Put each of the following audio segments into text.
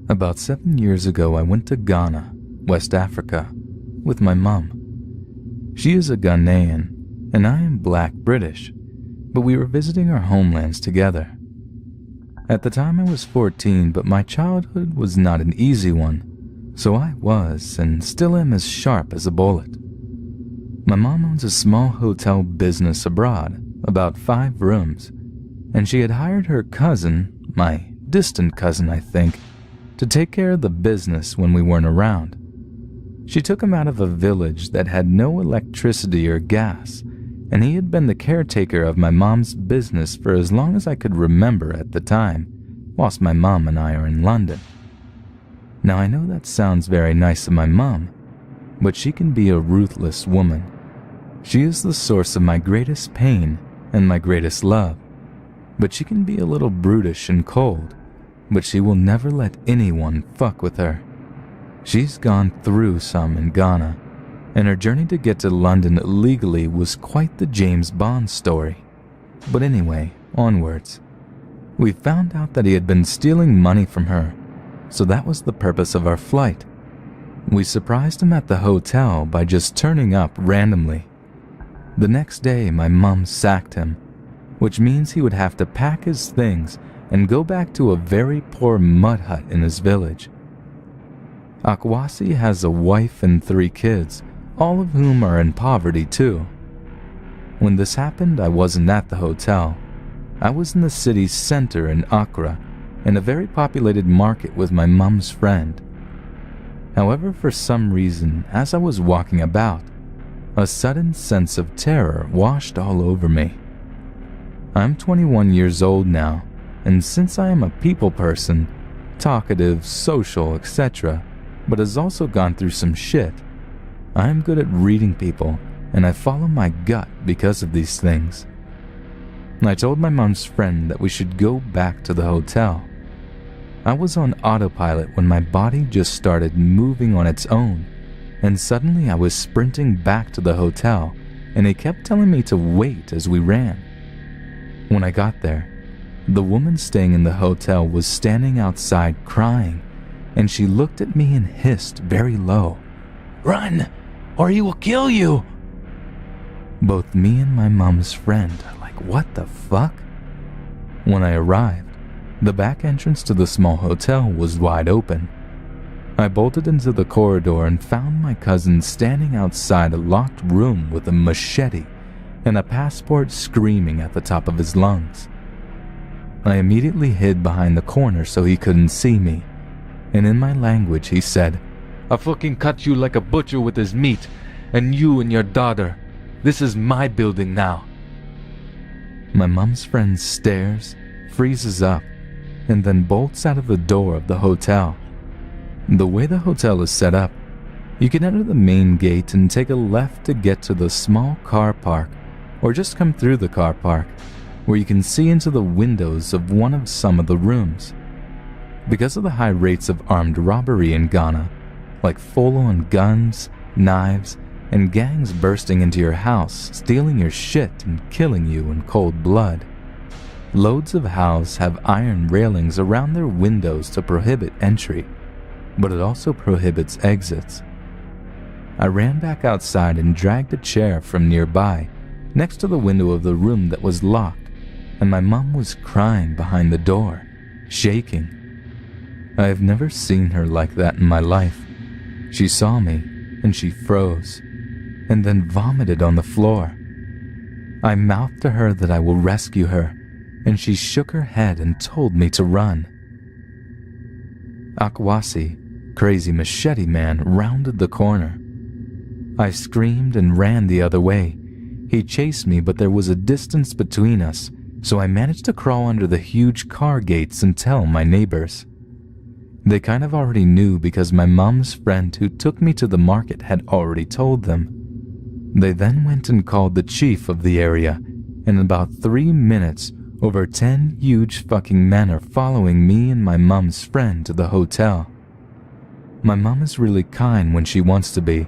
About 7 years ago, I went to Ghana, West Africa, with my mum. She is a Ghanaian, and I am Black British, but we were visiting our homelands together. At the time I was 14, but my childhood was not an easy one, so I was, and still am, as sharp as a bullet. My mom owns a small hotel business abroad, about 5 rooms, and she had hired her cousin, my distant cousin I think, to take care of the business when we weren't around. She took him out of a village that had no electricity or gas, and he had been the caretaker of my mom's business for as long as I could remember at the time, whilst my mom and I are in London. Now I know that sounds very nice of my mom, but she can be a ruthless woman. She is the source of my greatest pain and my greatest love, but she can be a little brutish and cold, but she will never let anyone fuck with her. She's gone through some in Ghana, and her journey to get to London illegally was quite the James Bond story. But anyway, onwards. We found out that he had been stealing money from her, so that was the purpose of our flight. We surprised him at the hotel by just turning up randomly. The next day, my mum sacked him, which means he would have to pack his things and go back to a very poor mud hut in his village. Akwasi has a wife and 3 kids, all of whom are in poverty too. When this happened, I wasn't at the hotel. I was in the city's center in Accra, in a very populated market with my mum's friend. However, for some reason, as I was walking about, a sudden sense of terror washed all over me. I'm 21 years old now, and since I am a people person, talkative, social, etc., but has also gone through some shit, I am good at reading people, and I follow my gut because of these things. I told my mom's friend that we should go back to the hotel. I was on autopilot when my body just started moving on its own, and suddenly I was sprinting back to the hotel, and he kept telling me to wait as we ran. When I got there, the woman staying in the hotel was standing outside crying, and she looked at me and hissed very low, "Run, or he will kill you!" Both me and my mom's friend are like, what the fuck? When I arrived, the back entrance to the small hotel was wide open. I bolted into the corridor and found my cousin standing outside a locked room with a machete and a passport screaming at the top of his lungs. I immediately hid behind the corner so he couldn't see me, and in my language he said, "I'll fucking cut you like a butcher with his meat, and you and your daughter. This is my building now." My mom's friend stares, freezes up, and then bolts out of the door of the hotel. The way the hotel is set up, you can enter the main gate and take a left to get to the small car park, or just come through the car park, where you can see into the windows of one of some of the rooms. Because of the high rates of armed robbery in Ghana, like full-on guns, knives, and gangs bursting into your house, stealing your shit and killing you in cold blood, loads of houses have iron railings around their windows to prohibit entry, but it also prohibits exits. I ran back outside and dragged a chair from nearby, next to the window of the room that was locked, and my mom was crying behind the door, shaking. I have never seen her like that in my life. She saw me, and she froze, and then vomited on the floor. I mouthed to her that I will rescue her, and she shook her head and told me to run. Akwasi, Crazy Machete Man, rounded the corner. I screamed and ran the other way. He chased me, but there was a distance between us, so I managed to crawl under the huge car gates and tell my neighbors. They kind of already knew because my mom's friend who took me to the market had already told them. They then went and called the chief of the area. In about 3 minutes, over 10 huge fucking men are following me and my mom's friend to the hotel. My mom is really kind when she wants to be,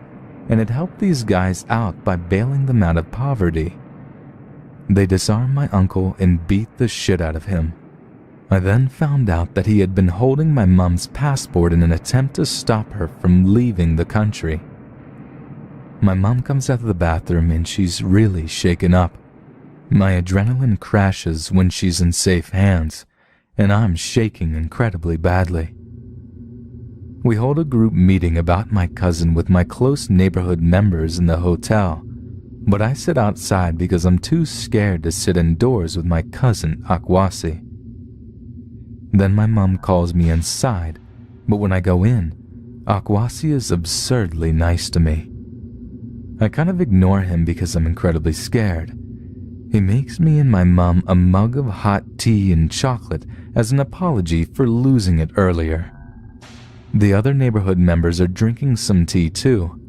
and it helped these guys out by bailing them out of poverty. They disarmed my uncle and beat the shit out of him. I then found out that he had been holding my mom's passport in an attempt to stop her from leaving the country. My mom comes out of the bathroom and she's really shaken up. My adrenaline crashes when she's in safe hands, and I'm shaking incredibly badly. We hold a group meeting about my cousin with my close neighborhood members in the hotel, but I sit outside because I'm too scared to sit indoors with my cousin Akwasi. Then my mom calls me inside, but when I go in, Akwasi is absurdly nice to me. I kind of ignore him because I'm incredibly scared. He makes me and my mom a mug of hot tea and chocolate as an apology for losing it earlier. The other neighborhood members are drinking some tea too.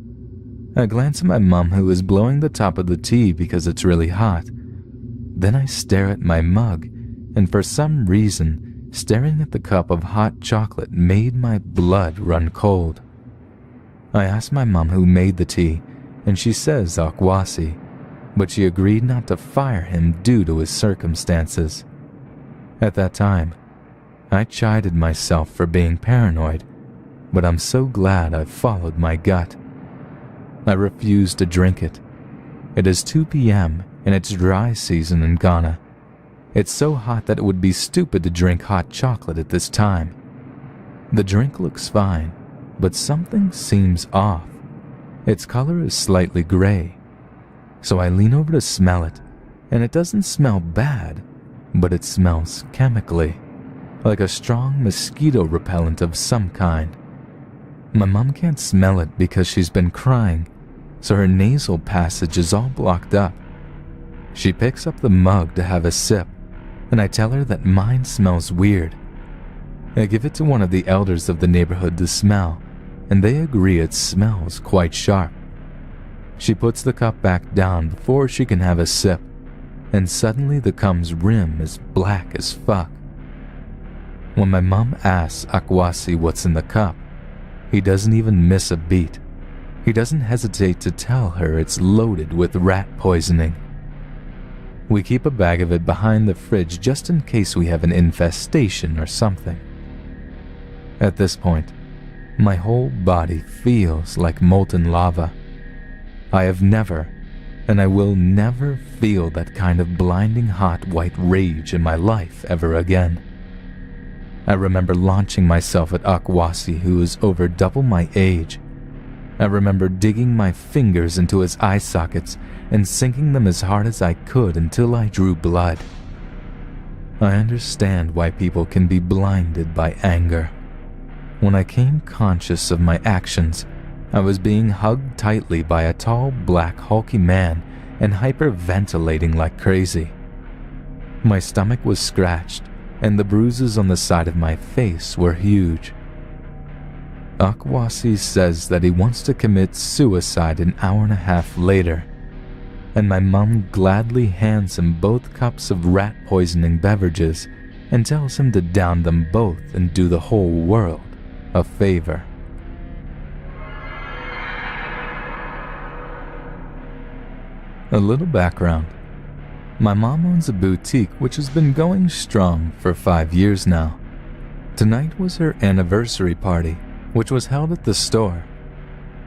I glance at my mom, who is blowing the top of the tea because it's really hot. Then I stare at my mug, and for some reason, staring at the cup of hot chocolate made my blood run cold. I ask my mom who made the tea, and she says Akwasi, but she agreed not to fire him due to his circumstances. At that time, I chided myself for being paranoid, but I'm so glad I followed my gut. I refuse to drink it. It is 2 p.m. and it's dry season in Ghana. It's so hot that it would be stupid to drink hot chocolate at this time. The drink looks fine, but something seems off. Its color is slightly gray. So I lean over to smell it, and it doesn't smell bad, but it smells chemically, like a strong mosquito repellent of some kind. My mom can't smell it because she's been crying, so her nasal passage is all blocked up. She picks up the mug to have a sip, and I tell her that mine smells weird. I give it to one of the elders of the neighborhood to smell, and they agree it smells quite sharp. She puts the cup back down before she can have a sip, and suddenly the cup's rim is black as fuck. When my mom asks Akwasi what's in the cup, he doesn't even miss a beat. He doesn't hesitate to tell her it's loaded with rat poisoning. We keep a bag of it behind the fridge just in case we have an infestation or something. At this point, my whole body feels like molten lava. I have never, and I will never feel that kind of blinding hot white rage in my life ever again. I remember launching myself at Akwasi, who is over double my age. I remember digging my fingers into his eye sockets and sinking them as hard as I could until I drew blood. I understand why people can be blinded by anger. When I came conscious of my actions, I was being hugged tightly by a tall, black, hulky man and hyperventilating like crazy. My stomach was scratched, and the bruises on the side of my face were huge. Akwasi says that he wants to commit suicide an hour and a half later, and my mom gladly hands him both cups of rat-poisoning beverages and tells him to down them both and do the whole world a favor. A little background. My mom owns a boutique which has been going strong for 5 years now. Tonight was her anniversary party, which was held at the store.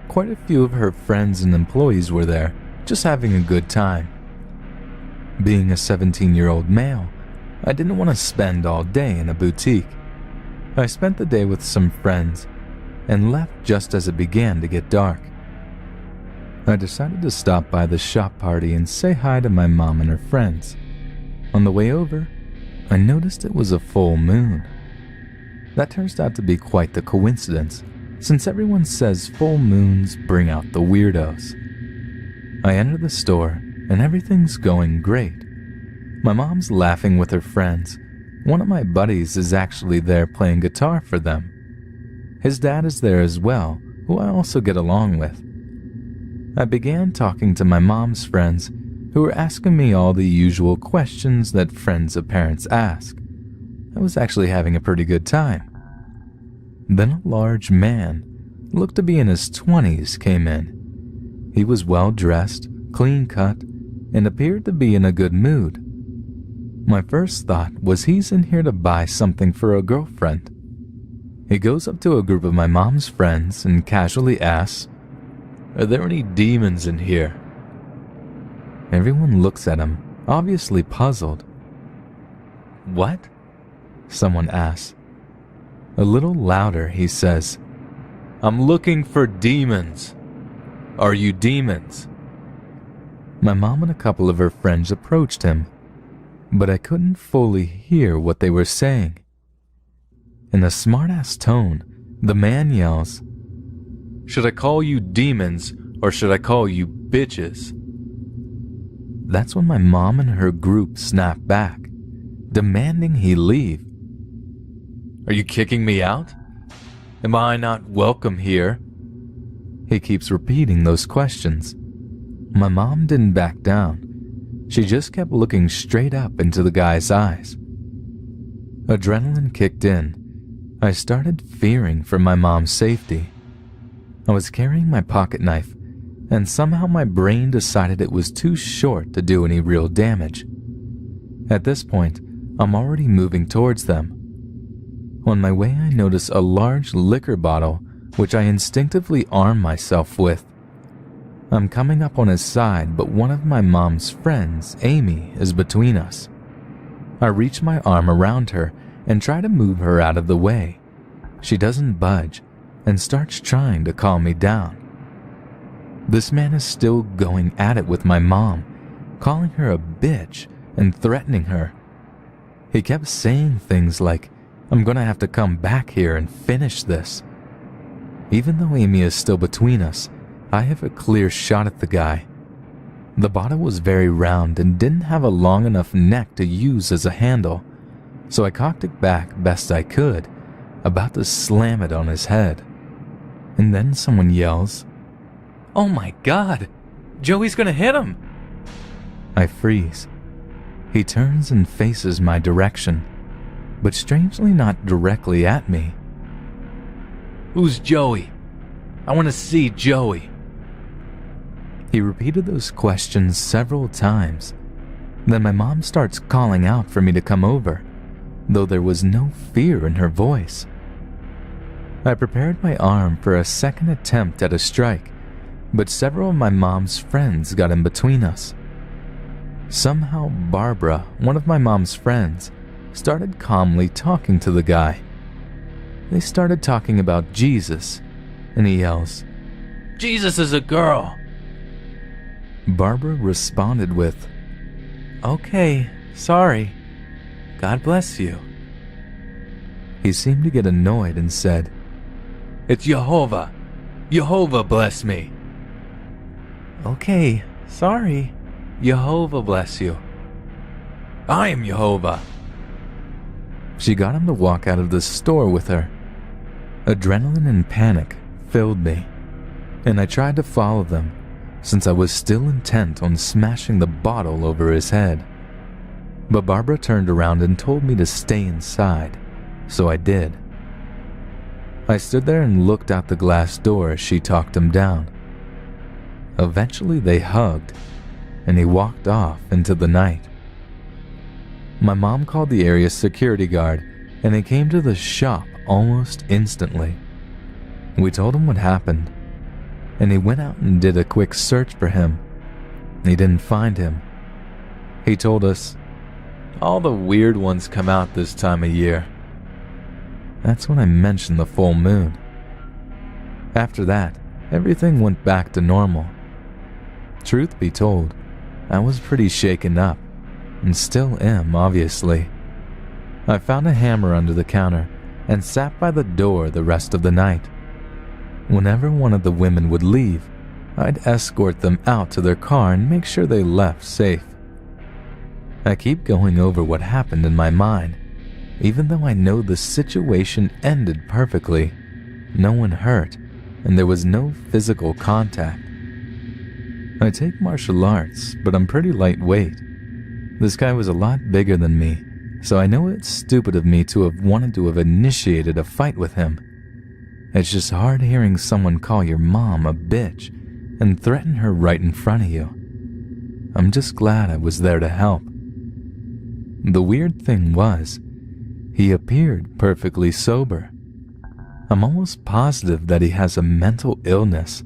Quite a few of her friends and employees were there, just having a good time. Being a 17-year-old male, I didn't want to spend all day in a boutique. I spent the day with some friends and left just as it began to get dark. I decided to stop by the shop party and say hi to my mom and her friends. On the way over, I noticed it was a full moon. That turns out to be quite the coincidence, since everyone says full moons bring out the weirdos. I enter the store, and everything's going great. My mom's laughing with her friends. One of my buddies is actually there playing guitar for them. His dad is there as well, who I also get along with. I began talking to my mom's friends, who were asking me all the usual questions that friends of parents ask. I was actually having a pretty good time. Then a large man, looked to be in his 20s, came in. He was well dressed, clean cut, and appeared to be in a good mood. My first thought was he's in here to buy something for a girlfriend. He goes up to a group of my mom's friends and casually asks, "Are there any demons in here?" Everyone looks at him, obviously puzzled. "What?" someone asks. A little louder, he says, "I'm looking for demons. Are you demons?" My mom and a couple of her friends approached him, but I couldn't fully hear what they were saying. In a smart-ass tone, the man yells, "Should I call you demons or should I call you bitches?" That's when my mom and her group snap back, demanding he leave. "Are you kicking me out? Am I not welcome here?" He keeps repeating those questions. My mom didn't back down. She just kept looking straight up into the guy's eyes. Adrenaline kicked in. I started fearing for my mom's safety. I was carrying my pocket knife, and somehow my brain decided it was too short to do any real damage. At this point, I'm already moving towards them. On my way, I notice a large liquor bottle, which I instinctively arm myself with. I'm coming up on his side, but one of my mom's friends, Amy, is between us. I reach my arm around her and try to move her out of the way. She doesn't budge and starts trying to calm me down. This man is still going at it with my mom, calling her a bitch and threatening her. He kept saying things like, "I'm gonna have to come back here and finish this." Even though Amy is still between us, I have a clear shot at the guy. The bottle was very round and didn't have a long enough neck to use as a handle, so I cocked it back best I could, about to slam it on his head. And then someone yells, "Oh my God, Joey's gonna hit him!" I freeze. He turns and faces my direction, but strangely not directly at me. "Who's Joey? I want to see Joey." He repeated those questions several times. Then my mom starts calling out for me to come over, though there was no fear in her voice. I prepared my arm for a second attempt at a strike, but several of my mom's friends got in between us. Somehow Barbara, one of my mom's friends, started calmly talking to the guy. They started talking about Jesus, and he yells, "Jesus is a girl." Barbara responded with, "Okay, sorry. God bless you." He seemed to get annoyed and said, "It's Jehovah. Jehovah bless me." "Okay, sorry. Jehovah bless you." "I am Jehovah." She got him to walk out of the store with her. Adrenaline and panic filled me, and I tried to follow them, since I was still intent on smashing the bottle over his head. But Barbara turned around and told me to stay inside, so I did. I stood there and looked out the glass door as she talked him down. Eventually they hugged, and he walked off into the night. My mom called the area security guard, and they came to the shop almost instantly. We told him what happened, and he went out and did a quick search for him. He didn't find him. He told us, "All the weird ones come out this time of year." That's when I mentioned the full moon. After that, everything went back to normal. Truth be told, I was pretty shaken up, and still am, obviously. I found a hammer under the counter and sat by the door the rest of the night. Whenever one of the women would leave, I'd escort them out to their car and make sure they left safe. I keep going over what happened in my mind, even though I know the situation ended perfectly. No one hurt, and there was no physical contact. I take martial arts, but I'm pretty lightweight. This guy was a lot bigger than me, so I know it's stupid of me to have wanted to have initiated a fight with him. It's just hard hearing someone call your mom a bitch and threaten her right in front of you. I'm just glad I was there to help. The weird thing was, he appeared perfectly sober. I'm almost positive that he has a mental illness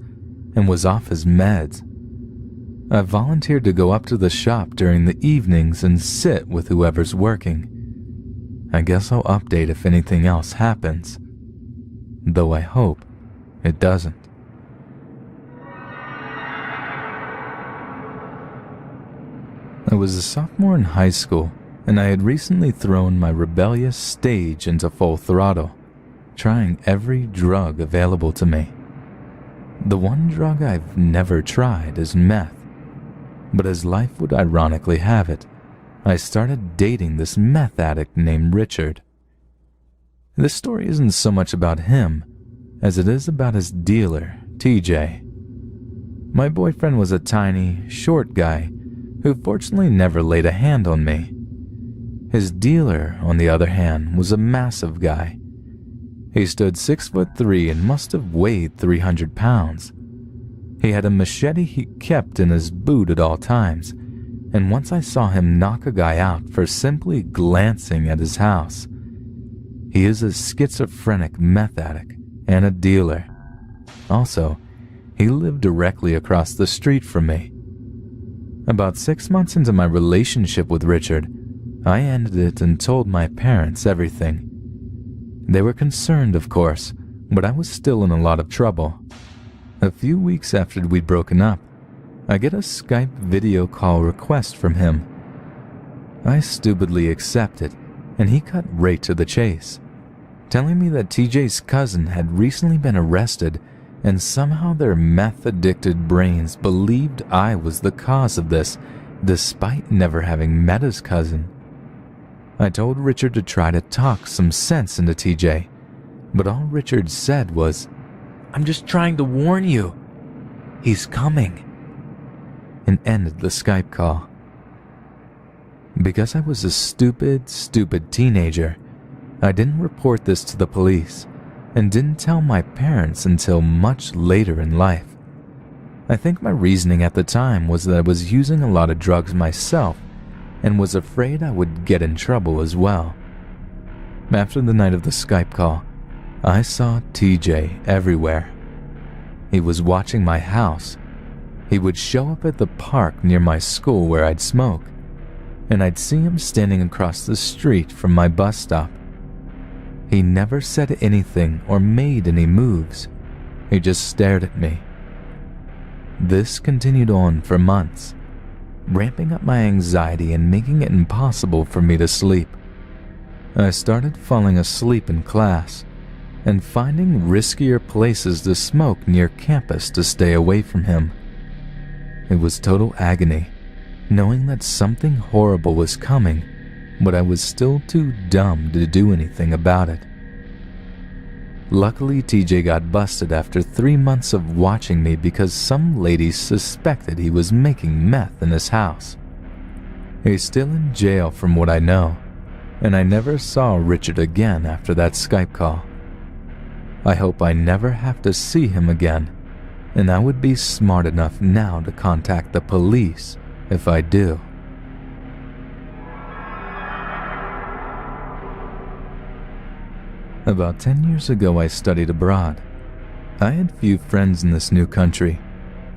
and was off his meds. I volunteered to go up to the shop during the evenings and sit with whoever's working. I guess I'll update if anything else happens, though I hope it doesn't. I was a sophomore in high school, and I had recently thrown my rebellious stage into full throttle, trying every drug available to me. The one drug I've never tried is meth, but as life would ironically have it, I started dating this meth addict named Richard. This story isn't so much about him as it is about his dealer, TJ. My boyfriend was a tiny, short guy who fortunately never laid a hand on me. His dealer, on the other hand, was a massive guy. He stood 6'3" and must have weighed 300 pounds. He had a machete he kept in his boot at all times, and once I saw him knock a guy out for simply glancing at his house. He is a schizophrenic meth addict and a dealer. Also, he lived directly across the street from me. About 6 months into my relationship with Richard, I ended it and told my parents everything. They were concerned, of course, but I was still in a lot of trouble. A few weeks after we'd broken up, I get a Skype video call request from him. I stupidly accept it, and he cut right to the chase, telling me that TJ's cousin had recently been arrested and somehow their meth-addicted brains believed I was the cause of this, despite never having met his cousin. I told Richard to try to talk some sense into TJ, but all Richard said was, "I'm just trying to warn you. He's coming," and ended the Skype call. Because I was a stupid teenager, I didn't report this to the police and didn't tell my parents until much later in life. I think my reasoning at the time was that I was using a lot of drugs myself and was afraid I would get in trouble as well. After the night of the Skype call, I saw TJ everywhere. He was watching my house. He would show up at the park near my school where I'd smoke, and I'd see him standing across the street from my bus stop. He never said anything or made any moves. He just stared at me. This continued on for months, ramping up my anxiety and making it impossible for me to sleep. I started falling asleep in class and finding riskier places to smoke near campus to stay away from him. It was total agony, knowing that something horrible was coming, but I was still too dumb to do anything about it. Luckily, TJ got busted after 3 months of watching me because some ladies suspected he was making meth in his house. He's still in jail from what I know, and I never saw Richard again after that Skype call. I hope I never have to see him again, and I would be smart enough now to contact the police if I do. About 10 years ago, I studied abroad. I had few friends in this new country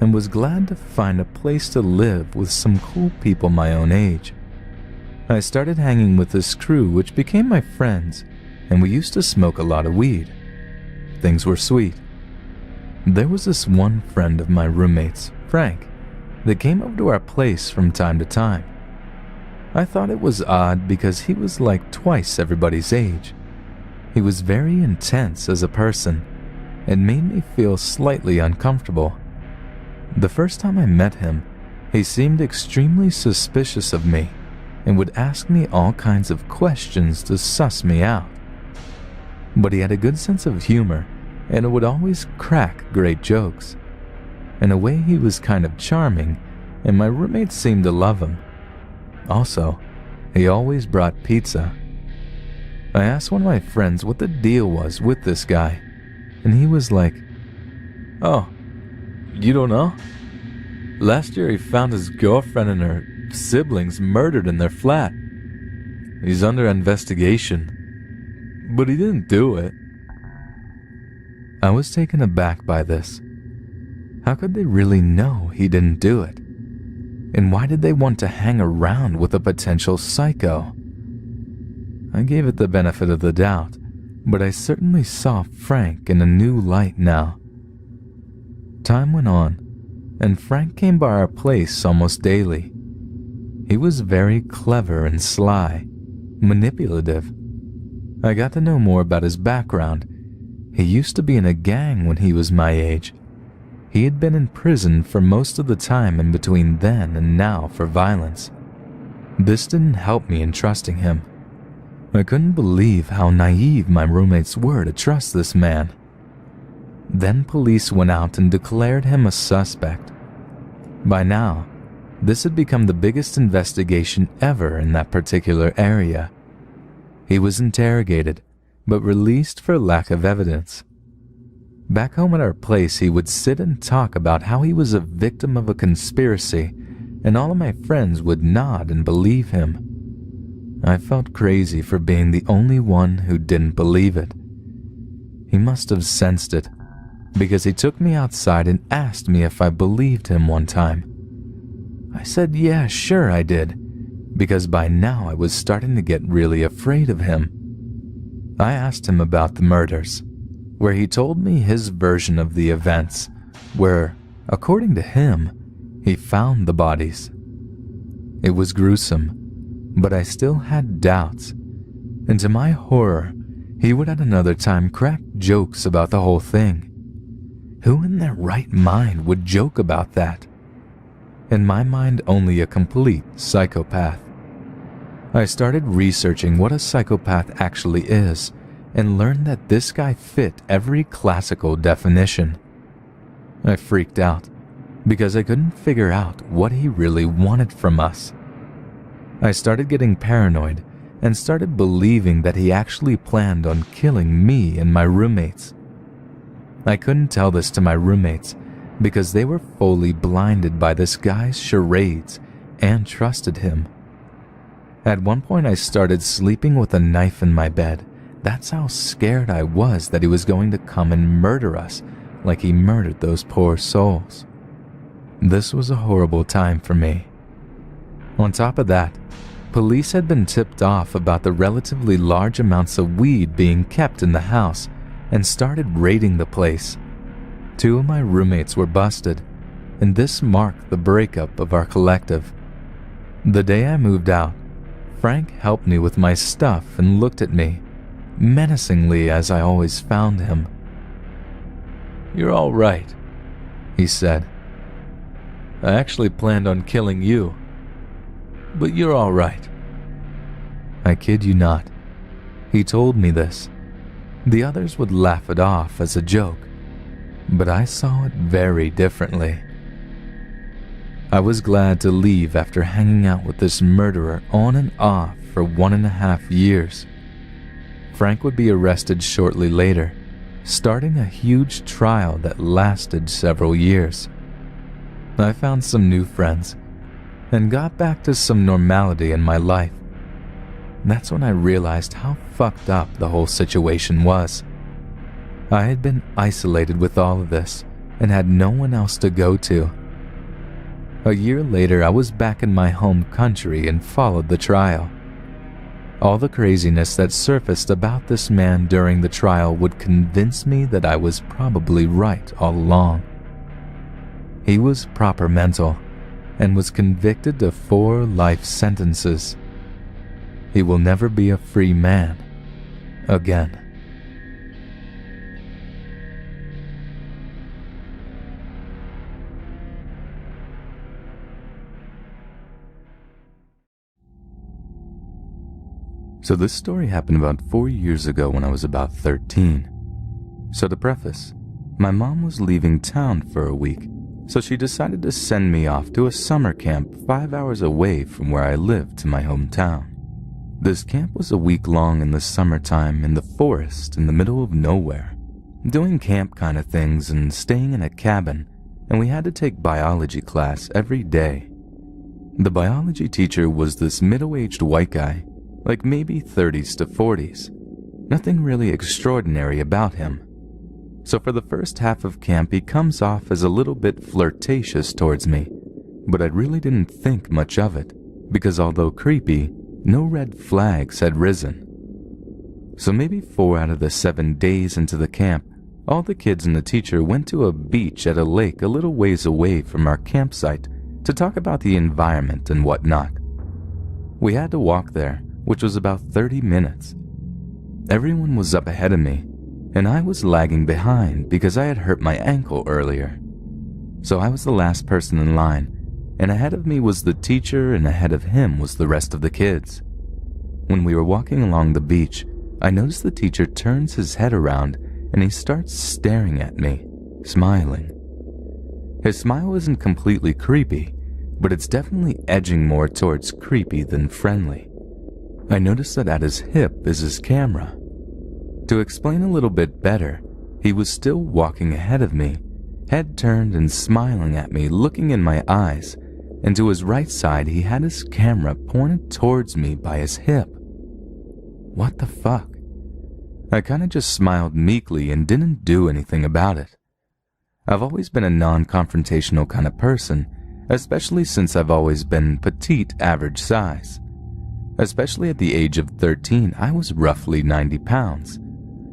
and was glad to find a place to live with some cool people my own age. I started hanging with this crew, which became my friends, and we used to smoke a lot of weed. Things were sweet. There was this one friend of my roommates, Frank, that came over to our place from time to time. I thought it was odd because he was like twice everybody's age. He was very intense as a person and made me feel slightly uncomfortable. The first time I met him, he seemed extremely suspicious of me and would ask me all kinds of questions to suss me out. But he had a good sense of humor and would always crack great jokes. In a way, he was kind of charming, and my roommates seemed to love him. Also, he always brought pizza. I asked one of my friends what the deal was with this guy, and he was like, "Oh, you don't know? Last year he found his girlfriend and her siblings murdered in their flat. he's under investigation. But he didn't do it. I was taken aback by this. How could they really know he didn't do it? And why did they want to hang around with a potential psycho? I gave it the benefit of the doubt, but I certainly saw Frank in a new light now. Time went on, and Frank came by our place almost daily. He was very clever and sly, manipulative. I got to know more about his background. He used to be in a gang when he was my age. He had been in prison for most of the time in between then and now for violence. This didn't help me in trusting him. I couldn't believe how naive my roommates were to trust this man. Then police went out and declared him a suspect. By now, this had become the biggest investigation ever in that particular area. He was interrogated, but released for lack of evidence. Back home at our place, he would sit and talk about how he was a victim of a conspiracy, and all of my friends would nod and believe him. I felt crazy for being the only one who didn't believe it. He must have sensed it, because he took me outside and asked me if I believed him one time. I said, yeah, sure I did, because by now I was starting to get really afraid of him. I asked him about the murders, where he told me his version of the events, where, according to him, he found the bodies. It was gruesome, but I still had doubts, and to my horror, he would at another time crack jokes about the whole thing. Who in their right mind would joke about that? In my mind, only a complete psychopath. I started researching what a psychopath actually is, and learned that this guy fit every classical definition. I freaked out, because I couldn't figure out what he really wanted from us. I started getting paranoid and started believing that he actually planned on killing me and my roommates. I couldn't tell this to my roommates because they were fully blinded by this guy's charades and trusted him. At one point I started sleeping with a knife in my bed. That's how scared I was that he was going to come and murder us like he murdered those poor souls. This was a horrible time for me. On top of that, police had been tipped off about the relatively large amounts of weed being kept in the house and started raiding the place. 2 of my roommates were busted, and this marked the breakup of our collective. The day I moved out, Frank helped me with my stuff and looked at me, menacingly as I always found him. "You're all right," he said. "I actually planned on killing you, but you're all right." I kid you not. He told me this. The others would laugh it off as a joke, but I saw it very differently. I was glad to leave after hanging out with this murderer on and off for 1.5 years. Frank would be arrested shortly later, starting a huge trial that lasted several years. I found some new friends and got back to some normality in my life. That's when I realized how fucked up the whole situation was. I had been isolated with all of this and had no one else to go to. A year later, I was back in my home country and followed the trial. All the craziness that surfaced about this man during the trial would convince me that I was probably right all along. He was proper mental and was convicted of 4 life sentences. He will never be a free man again. So this story happened about 4 years ago when I was about 13. So to preface, my mom was leaving town for a week, so she decided to send me off to a summer camp 5 hours away from where I lived to my hometown. This camp was a week long in the summertime in the forest in the middle of nowhere, doing camp kind of things and staying in a cabin, and we had to take biology class every day. The biology teacher was this middle-aged white guy. like maybe 30s to 40s. Nothing really extraordinary about him. So for the first half of camp, he comes off as a little bit flirtatious towards me, but I really didn't think much of it, because although creepy, no red flags had risen. So maybe 4 out of the 7 days into the camp, all the kids and the teacher went to a beach at a lake a little ways away from our campsite to talk about the environment and whatnot. We had to walk there, which was about 30 minutes. Everyone was up ahead of me, and I was lagging behind because I had hurt my ankle earlier. So I was the last person in line, and ahead of me was the teacher and ahead of him was the rest of the kids. When we were walking along the beach, I noticed the teacher turns his head around and he starts staring at me, smiling. His smile isn't completely creepy, but it's definitely edging more towards creepy than friendly. I noticed that at his hip is his camera. To explain a little bit better, he was still walking ahead of me, head turned and smiling at me, looking in my eyes, and to his right side he had his camera pointed towards me by his hip. What the fuck? I kinda just smiled meekly and didn't do anything about it. I've always been a non-confrontational kind of person, especially since I've always been petite average size. Especially at the age of 13, I was roughly 90 pounds.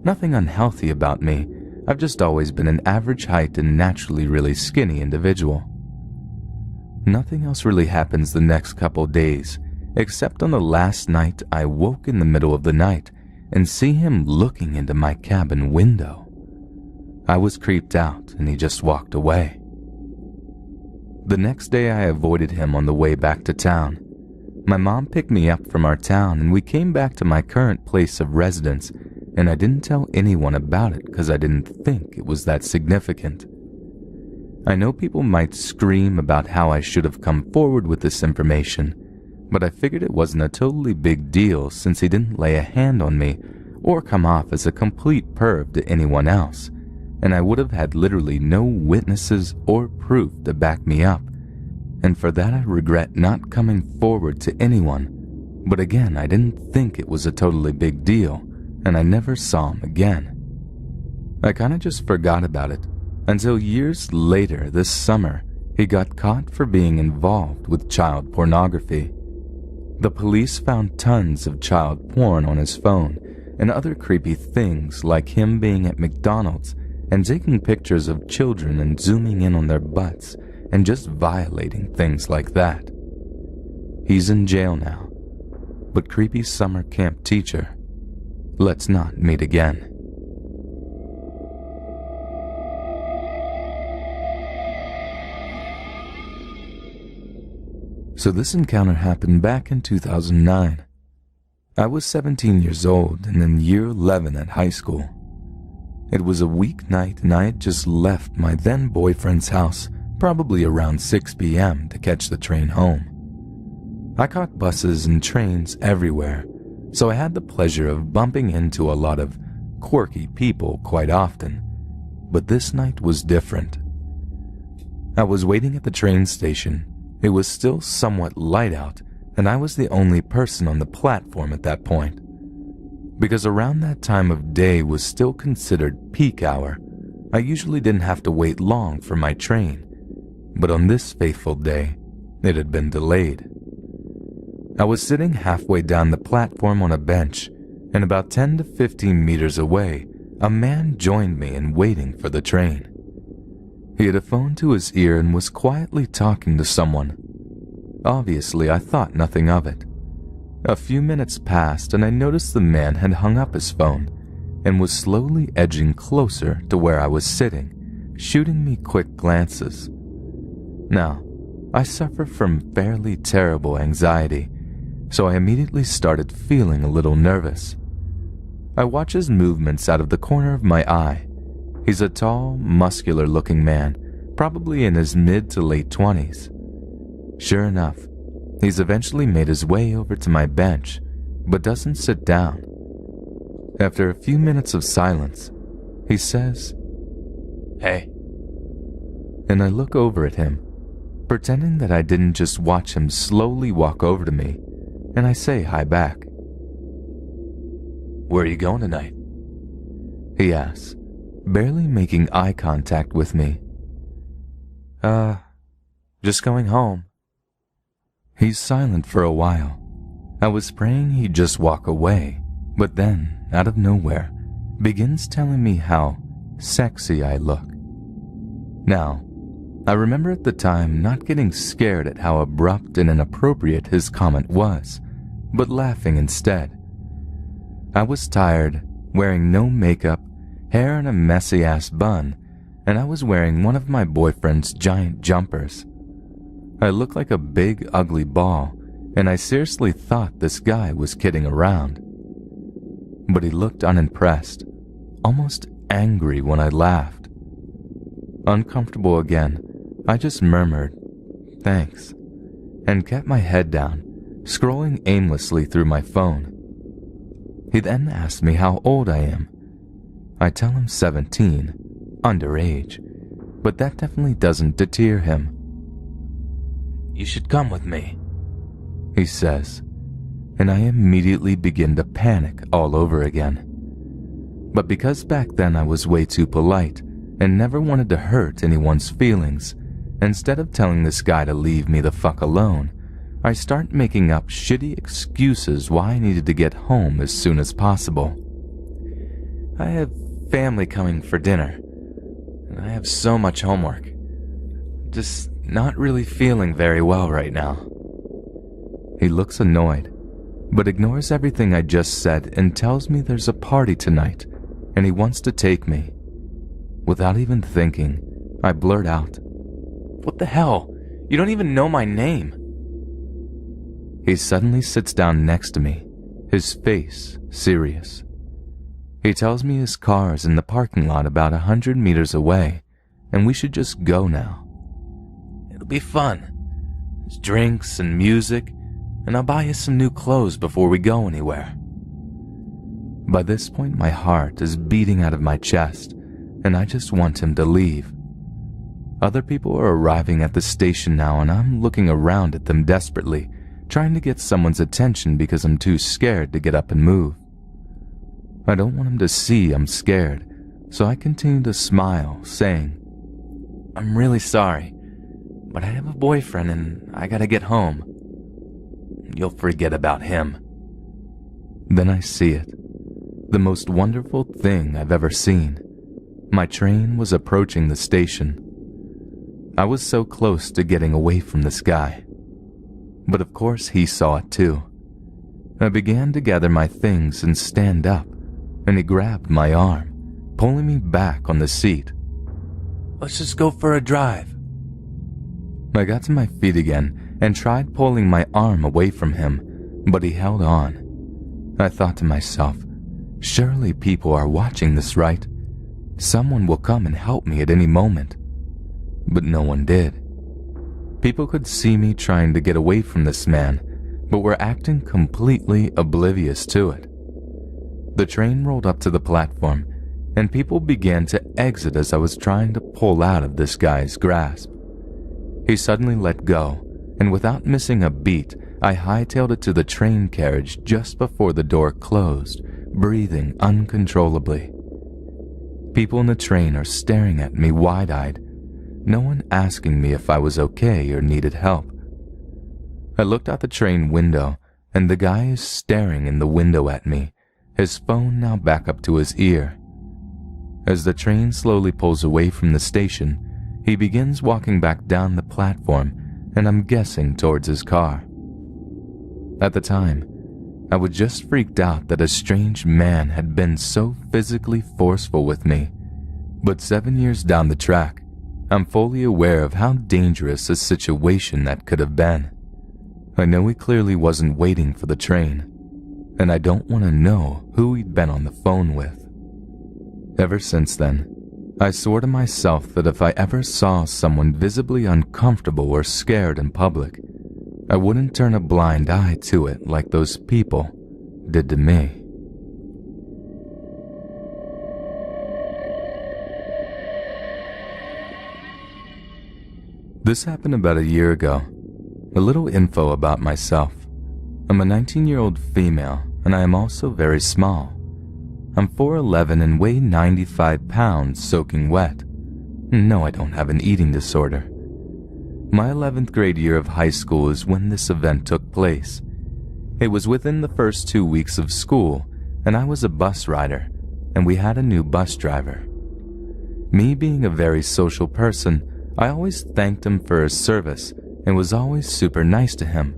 Nothing unhealthy about me. I've just always been an average height and naturally really skinny individual. Nothing else really happens the next couple days, except on the last night I woke in the middle of the night and see him looking into my cabin window. I was creeped out and he just walked away. The next day I avoided him on the way back to town. My mom picked me up from our town and we came back to my current place of residence, and I didn't tell anyone about it because I didn't think it was that significant. I know people might scream about how I should have come forward with this information, but I figured it wasn't a totally big deal since he didn't lay a hand on me or come off as a complete perv to anyone else, and I would have had literally no witnesses or proof to back me up, and for that I regret not coming forward to anyone. But again, I didn't think it was a totally big deal, and I never saw him again. I kinda just forgot about it, until years later this summer, he got caught for being involved with child pornography. The police found tons of child porn on his phone, and other creepy things like him being at McDonald's and taking pictures of children and zooming in on their butts and just violating things like that. He's in jail now, but creepy summer camp teacher, let's not meet again. So this encounter happened back in 2009. I was 17 years old and in year 11 at high school. It was a weeknight and I had just left my then boyfriend's house probably around 6 p.m. to catch the train home. I caught buses and trains everywhere, so I had the pleasure of bumping into a lot of quirky people quite often, but this night was different. I was waiting at the train station. It was still somewhat light out, and I was the only person on the platform at that point. Because around that time of day was still considered peak hour, I usually didn't have to wait long for my train, but on this fateful day, it had been delayed. I was sitting halfway down the platform on a bench, and about 10 to 15 meters away, a man joined me in waiting for the train. He had a phone to his ear and was quietly talking to someone. Obviously, I thought nothing of it. A few minutes passed and I noticed the man had hung up his phone and was slowly edging closer to where I was sitting, shooting me quick glances. Now, I suffer from fairly terrible anxiety, so I immediately started feeling a little nervous. I watch his movements out of the corner of my eye. He's a tall, muscular-looking man, probably in his mid to late 20s. Sure enough, he's eventually made his way over to my bench, but doesn't sit down. After a few minutes of silence, he says, "Hey." And I look over at him, pretending that I didn't just watch him slowly walk over to me, and I say hi back. "Where are you going tonight?" he asks, barely making eye contact with me. Just going home." He's silent for a while. I was praying he'd just walk away, but then, out of nowhere, begins telling me how sexy I look. Now, I remember at the time not getting scared at how abrupt and inappropriate his comment was, but laughing instead. I was tired, wearing no makeup, hair in a messy-ass bun, and I was wearing one of my boyfriend's giant jumpers. I looked like a big, ugly ball, and I seriously thought this guy was kidding around. But he looked unimpressed, almost angry when I laughed. Uncomfortable again, I just murmured, "Thanks," and kept my head down, scrolling aimlessly through my phone. He then asked me how old I am. I tell him 17, underage, but that definitely doesn't deter him. "You should come with me," he says, and I immediately begin to panic all over again. But because back then I was way too polite and never wanted to hurt anyone's feelings, instead of telling this guy to leave me the fuck alone, I start making up shitty excuses why I needed to get home as soon as possible. "I have family coming for dinner, and I have so much homework. Just not really feeling very well right now." He looks annoyed, but ignores everything I just said and tells me there's a party tonight, and he wants to take me. Without even thinking, I blurt out, "What the hell? You don't even know my name." He suddenly sits down next to me, his face serious. He tells me his car is in the parking lot about 100 meters away, and we should just go now. "It'll be fun. There's drinks and music, and I'll buy you some new clothes before we go anywhere." By this point, my heart is beating out of my chest, and I just want him to leave. Other people are arriving at the station now, and I'm looking around at them desperately, trying to get someone's attention because I'm too scared to get up and move. I don't want him to see I'm scared, so I continue to smile, saying, "I'm really sorry, but I have a boyfriend and I gotta get home." "You'll forget about him." Then I see it. The most wonderful thing I've ever seen. My train was approaching the station. I was so close to getting away from this guy. But of course he saw it too. I began to gather my things and stand up, and he grabbed my arm, pulling me back on the seat. "Let's just go for a drive." I got to my feet again and tried pulling my arm away from him, but he held on. I thought to myself, surely people are watching this, right? Someone will come and help me at any moment. But no one did. People could see me trying to get away from this man, but were acting completely oblivious to it. The train rolled up to the platform, and people began to exit as I was trying to pull out of this guy's grasp. He suddenly let go, and without missing a beat, I hightailed it to the train carriage just before the door closed, breathing uncontrollably. People in the train are staring at me wide-eyed, no one asking me if I was okay or needed help. I looked out the train window, and the guy is staring in the window at me, his phone now back up to his ear. As the train slowly pulls away from the station, he begins walking back down the platform, and I'm guessing towards his car. At the time, I was just freaked out that a strange man had been so physically forceful with me, but 7 years down the track, I'm fully aware of how dangerous a situation that could have been. I know he clearly wasn't waiting for the train, and I don't want to know who he'd been on the phone with. Ever since then, I swore to myself that if I ever saw someone visibly uncomfortable or scared in public, I wouldn't turn a blind eye to it like those people did to me. This happened about a year ago. A little info about myself. I'm a 19-year-old female, and I am also very small, I'm 4'11" and weigh 95 pounds soaking wet. No, I don't have an eating disorder. My 11th grade year of high school is when this event took place. It was within the first 2 weeks of school, and I was a bus rider, and we had a new bus driver. Me being a very social person, I always thanked him for his service and was always super nice to him,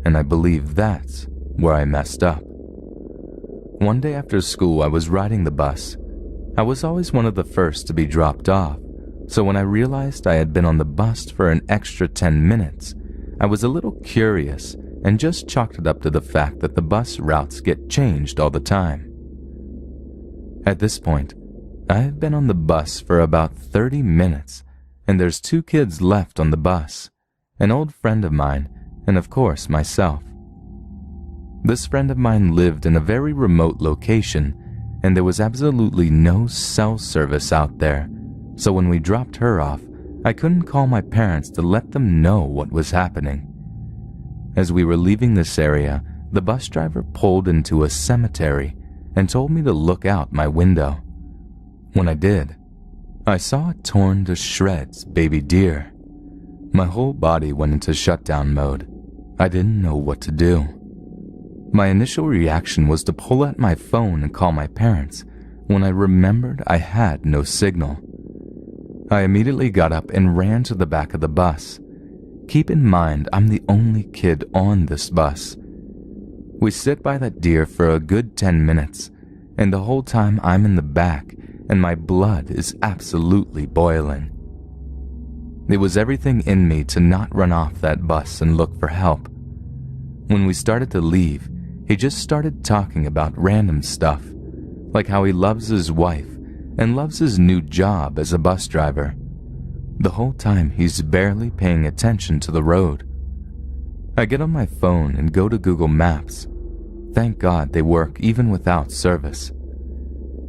and I believe that's where I messed up. One day after school, I was riding the bus. I was always one of the first to be dropped off, so when I realized I had been on the bus for an extra 10 minutes, I was a little curious and just chalked it up to the fact that the bus routes get changed all the time. At this point, I have been on the bus for about 30 minutes, and there's 2 kids left on the bus, an old friend of mine, and of course myself. This friend of mine lived in a very remote location, and there was absolutely no cell service out there, so when we dropped her off, I couldn't call my parents to let them know what was happening. As we were leaving this area, the bus driver pulled into a cemetery and told me to look out my window. When I did, I saw a torn to shreds baby deer. My whole body went into shutdown mode. I didn't know what to do. My initial reaction was to pull out my phone and call my parents when I remembered I had no signal. I immediately got up and ran to the back of the bus. Keep in mind, I'm the only kid on this bus. We sit by that deer for a good 10 minutes, and the whole time I'm in the back and my blood is absolutely boiling. It was everything in me to not run off that bus and look for help. When we started to leave, he just started talking about random stuff, like how he loves his wife and loves his new job as a bus driver. The whole time he's barely paying attention to the road. I get on my phone and go to Google Maps. Thank God they work even without service.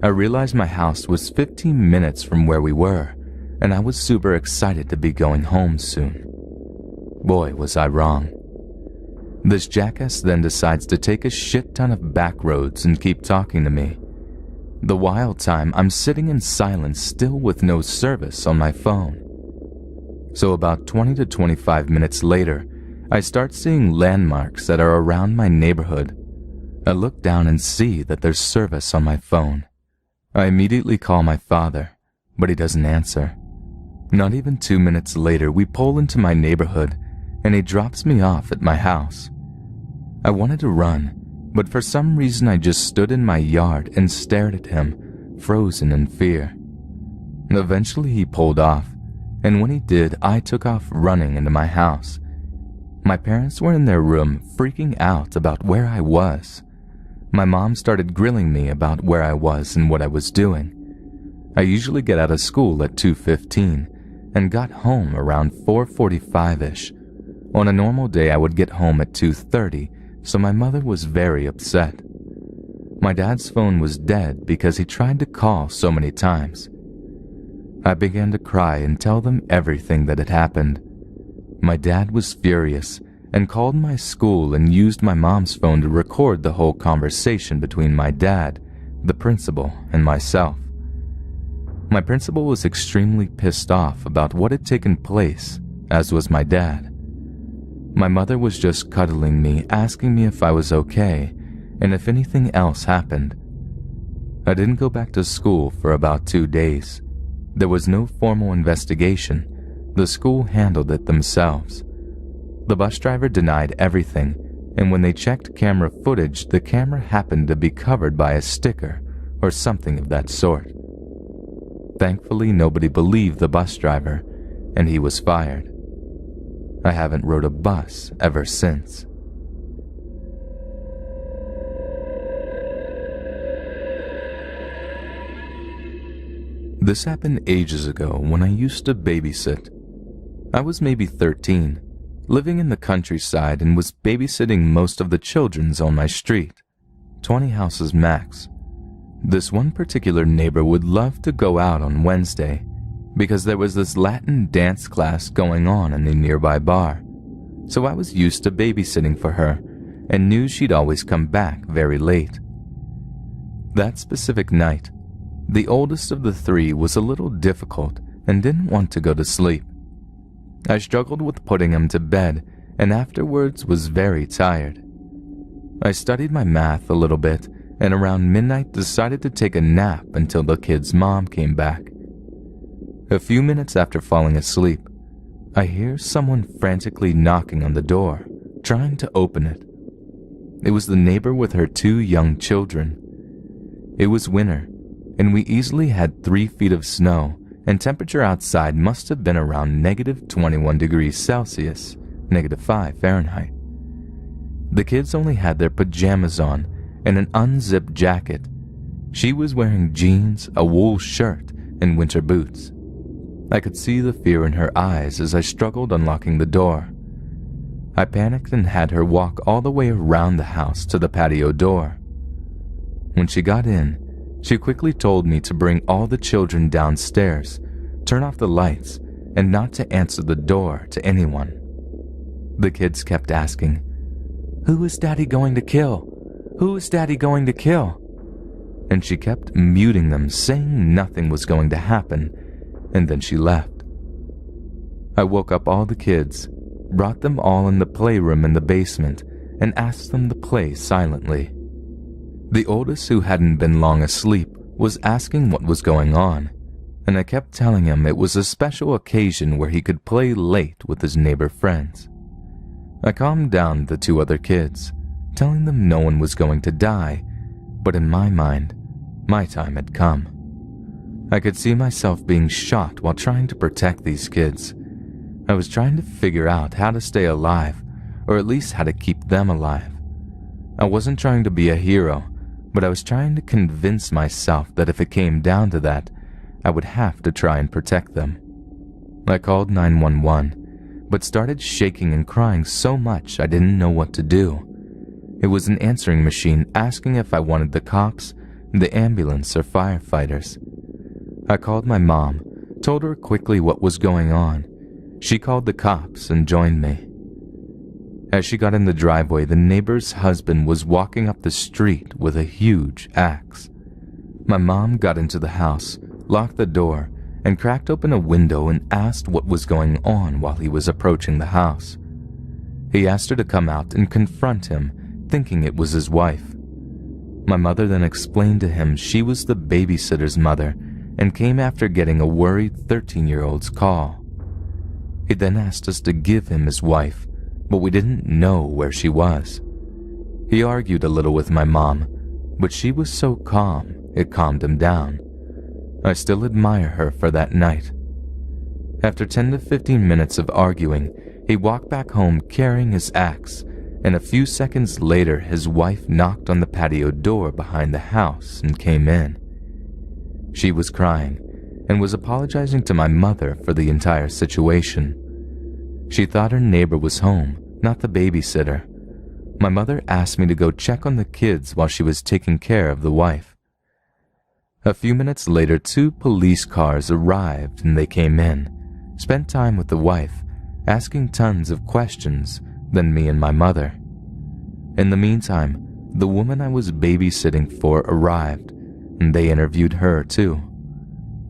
I realized my house was 15 minutes from where we were, and I was super excited to be going home soon. Boy, was I wrong. This jackass then decides to take a shit ton of back roads and keep talking to me. The while time I'm sitting in silence still with no service on my phone. So about 20 to 25 minutes later, I start seeing landmarks that are around my neighborhood. I look down and see that there's service on my phone. I immediately call my father, but he doesn't answer. Not even 2 minutes later, we pull into my neighborhood, and he drops me off at my house. I wanted to run, but for some reason I just stood in my yard and stared at him, frozen in fear. Eventually he pulled off, and when he did, I took off running into my house. My parents were in their room freaking out about where I was. My mom started grilling me about where I was and what I was doing. I usually get out of school at 2:15 and got home around 4:45-ish. On a normal day I would get home at 2:30, so my mother was very upset. My dad's phone was dead because he tried to call so many times. I began to cry and tell them everything that had happened. My dad was furious and called my school and used my mom's phone to record the whole conversation between my dad, the principal, and myself. My principal was extremely pissed off about what had taken place, as was my dad. My mother was just cuddling me, asking me if I was okay and if anything else happened. I didn't go back to school for about 2 days. There was no formal investigation. The school handled it themselves. The bus driver denied everything, and when they checked camera footage, the camera happened to be covered by a sticker or something of that sort. Thankfully, nobody believed the bus driver, and he was fired. I haven't rode a bus ever since. This happened ages ago when I used to babysit. I was maybe 13, living in the countryside, and was babysitting most of the children's on my street, 20 houses max. This one particular neighbor would love to go out on Wednesday because there was this Latin dance class going on in the nearby bar. So I was used to babysitting for her and knew she'd always come back very late. That specific night, the oldest of the three was a little difficult and didn't want to go to sleep. I struggled with putting him to bed and afterwards was very tired. I studied my math a little bit and around midnight decided to take a nap until the kid's mom came back. A few minutes after falling asleep, I hear someone frantically knocking on the door, trying to open it. It was the neighbor with her 2 young children. It was winter, and we easily had 3 feet of snow, and temperature outside must have been around -21 degrees Celsius, -5 Fahrenheit. The kids only had their pajamas on and an unzipped jacket. She was wearing jeans, a wool shirt, and winter boots. I could see the fear in her eyes as I struggled unlocking the door. I panicked and had her walk all the way around the house to the patio door. When she got in, she quickly told me to bring all the children downstairs, turn off the lights, and not to answer the door to anyone. The kids kept asking, "Who is Daddy going to kill? Who is Daddy going to kill?" And she kept muting them, saying nothing was going to happen, and then she left. I woke up all the kids, brought them all in the playroom in the basement, and asked them to play silently. The oldest, who hadn't been long asleep, was asking what was going on, and I kept telling him it was a special occasion where he could play late with his neighbor friends. I calmed down the 2 other kids, telling them no one was going to die, but in my mind, my time had come. I could see myself being shot while trying to protect these kids. I was trying to figure out how to stay alive, or at least how to keep them alive. I wasn't trying to be a hero, but I was trying to convince myself that if it came down to that, I would have to try and protect them. I called 911, but started shaking and crying so much I didn't know what to do. It was an answering machine asking if I wanted the cops, the ambulance, or firefighters. I called my mom, told her quickly what was going on. She called the cops and joined me. As she got in the driveway, the neighbor's husband was walking up the street with a huge axe. My mom got into the house, locked the door, and cracked open a window and asked what was going on while he was approaching the house. He asked her to come out and confront him, thinking it was his wife. My mother then explained to him she was the babysitter's mother and came after getting a worried 13-year-old's call. He then asked us to give him his wife, but we didn't know where she was. He argued a little with my mom, but she was so calm, it calmed him down. I still admire her for that night. After 10 to 15 minutes of arguing, he walked back home carrying his axe, and a few seconds later his wife knocked on the patio door behind the house and came in. She was crying and was apologizing to my mother for the entire situation. She thought her neighbor was home, not the babysitter. My mother asked me to go check on the kids while she was taking care of the wife. A few minutes later, 2 police cars arrived and they came in, spent time with the wife, asking tons of questions, then me and my mother. In the meantime, the woman I was babysitting for arrived, and they interviewed her too.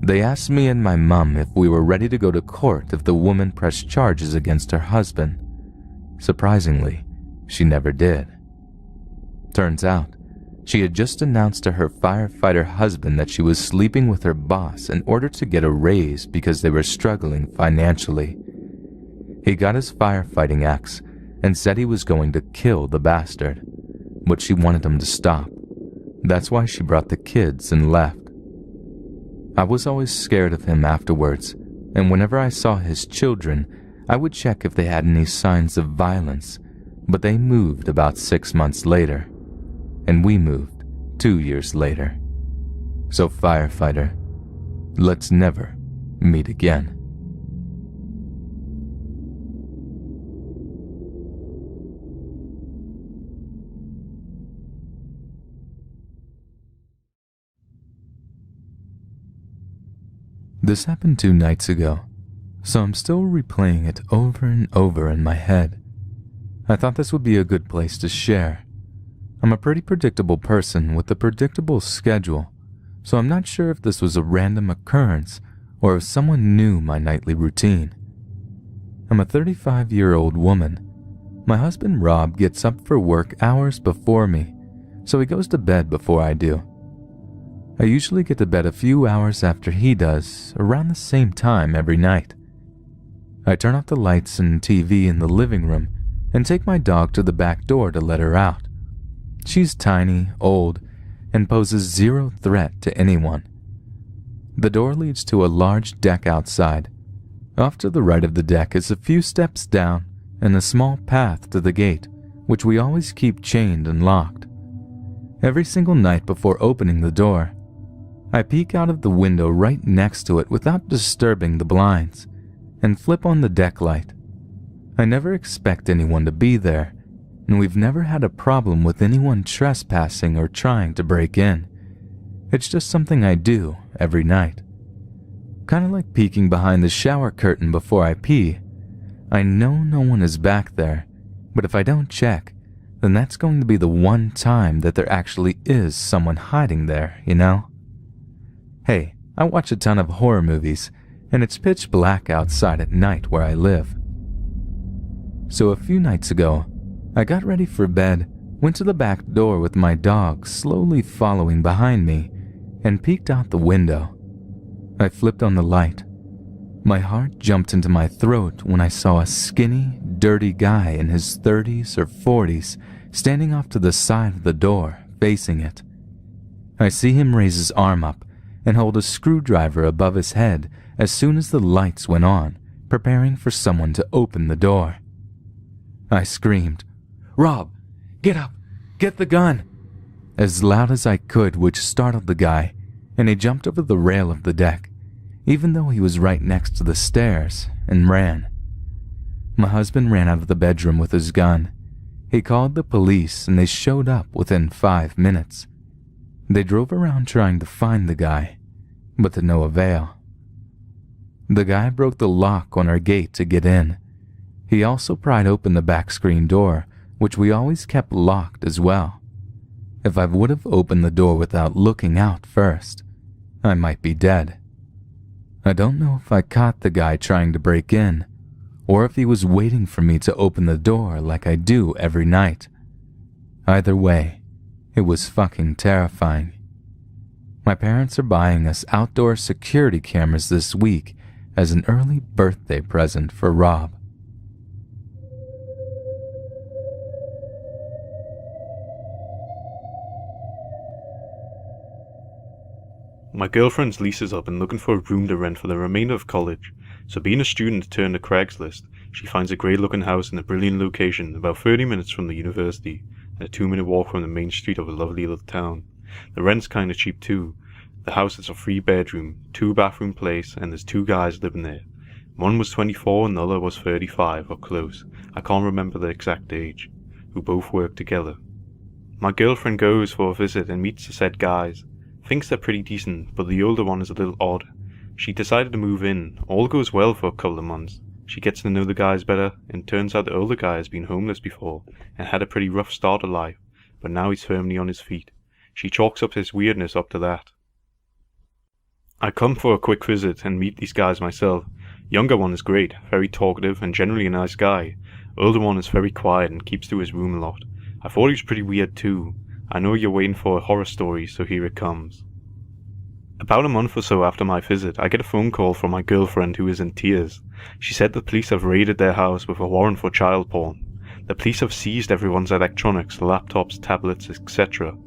They asked me and my mom if we were ready to go to court if the woman pressed charges against her husband. Surprisingly, she never did. Turns out, she had just announced to her firefighter husband that she was sleeping with her boss in order to get a raise because they were struggling financially. He got his firefighting axe and said he was going to kill the bastard, but she wanted him to stop. That's why she brought the kids and left. I was always scared of him afterwards, and whenever I saw his children, I would check if they had any signs of violence, but they moved about 6 months later, and we moved 2 years later. So firefighter, let's never meet again. This happened 2 nights ago, so I'm still replaying it over and over in my head. I thought this would be a good place to share. I'm a pretty predictable person with a predictable schedule, so I'm not sure if this was a random occurrence or if someone knew my nightly routine. I'm a 35-year-old woman. My husband Rob gets up for work hours before me, so he goes to bed before I do. I usually get to bed a few hours after he does, around the same time every night. I turn off the lights and TV in the living room and take my dog to the back door to let her out. She's tiny, old, and poses zero threat to anyone. The door leads to a large deck outside. Off to the right of the deck is a few steps down and a small path to the gate, which we always keep chained and locked. Every single night before opening the door, I peek out of the window right next to it without disturbing the blinds and flip on the deck light. I never expect anyone to be there, and we've never had a problem with anyone trespassing or trying to break in. It's just something I do every night. Kind of like peeking behind the shower curtain before I pee. I know no one is back there, but if I don't check, then that's going to be the one time that there actually is someone hiding there, you know? Hey, I watch a ton of horror movies, and it's pitch black outside at night where I live. So a few nights ago, I got ready for bed, went to the back door with my dog slowly following behind me, and peeked out the window. I flipped on the light. My heart jumped into my throat when I saw a skinny, dirty guy in his 30s or 40s standing off to the side of the door, facing it. I see him raise his arm up and hold a screwdriver above his head as soon as the lights went on, preparing for someone to open the door. I screamed, "Rob, get up! Get the gun!" as loud as I could, which startled the guy, and he jumped over the rail of the deck, even though he was right next to the stairs, and ran. My husband ran out of the bedroom with his gun. He called the police, and they showed up within 5 minutes. They drove around trying to find the guy, but to no avail. The guy broke the lock on our gate to get in. He also pried open the back screen door, which we always kept locked as well. If I would have opened the door without looking out first, I might be dead. I don't know if I caught the guy trying to break in, or if he was waiting for me to open the door like I do every night. Either way, it was fucking terrifying. My parents are buying us outdoor security cameras this week as an early birthday present for Rob. My girlfriend's lease is up and looking for a room to rent for the remainder of college, so being a student turned to Craigslist, she finds a great-looking house in a brilliant location about 30 minutes from the university and a 2-minute walk from the main street of a lovely little town. The rent's kinda cheap too. The house is a 3-bedroom, 2-bathroom place and there's 2 guys living there. One was 24 and the other was 35 or close, I can't remember the exact age, who both work together. My girlfriend goes for a visit and meets the said guys. Thinks they're pretty decent, but the older one is a little odd. She decided to move in. All goes well for a couple of months. She gets to know the guys better, and turns out the older guy has been homeless before, and had a pretty rough start of life, but now he's firmly on his feet. She chalks up his weirdness up to that. I come for a quick visit and meet these guys myself. Younger one is great, very talkative, and generally a nice guy. Older one is very quiet and keeps to his room a lot. I thought he was pretty weird too. I know you're waiting for a horror story, so here it comes. About a month or so after my visit, I get a phone call from my girlfriend who is in tears. She said the police have raided their house with a warrant for child porn. The police have seized everyone's electronics, laptops, tablets, etc.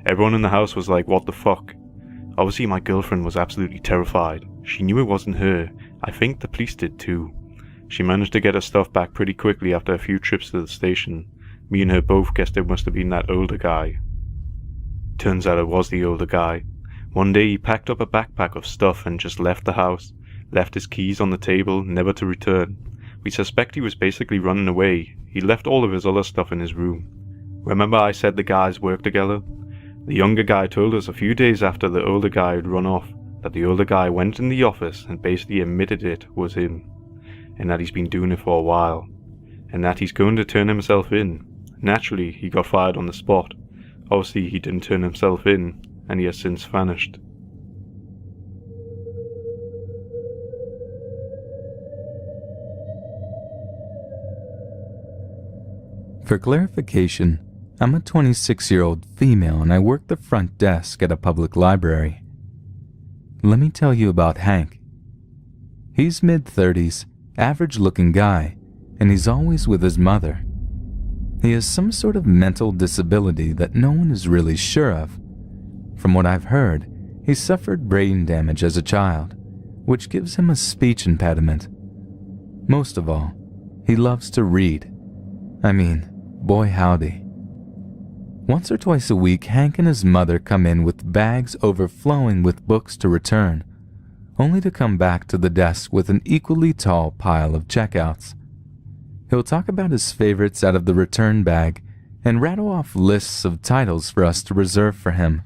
Everyone in the house was like, what the fuck? Obviously my girlfriend was absolutely terrified. She knew it wasn't her. I think the police did too. She managed to get her stuff back pretty quickly after a few trips to the station. Me and her both guessed it must have been that older guy. Turns out it was the older guy. One day he packed up a backpack of stuff and just left the house, left his keys on the table, never to return. We suspect he was basically running away. He left all of his other stuff in his room. Remember I said the guys worked together? The younger guy told us a few days after the older guy had run off that the older guy went in the office and basically admitted it was him, and that he's been doing it for a while, and that he's going to turn himself in. Naturally, he got fired on the spot. Obviously, he didn't turn himself in, and he has since vanished. For clarification, I'm a 26-year-old female and I work the front desk at a public library. Let me tell you about Hank. He's mid-30s, average-looking guy, and he's always with his mother. He has some sort of mental disability that no one is really sure of. From what I've heard, he suffered brain damage as a child, which gives him a speech impediment. Most of all, he loves to read. I mean, boy howdy. Once or twice a week, Hank and his mother come in with bags overflowing with books to return, only to come back to the desk with an equally tall pile of checkouts. He'll talk about his favorites out of the return bag and rattle off lists of titles for us to reserve for him.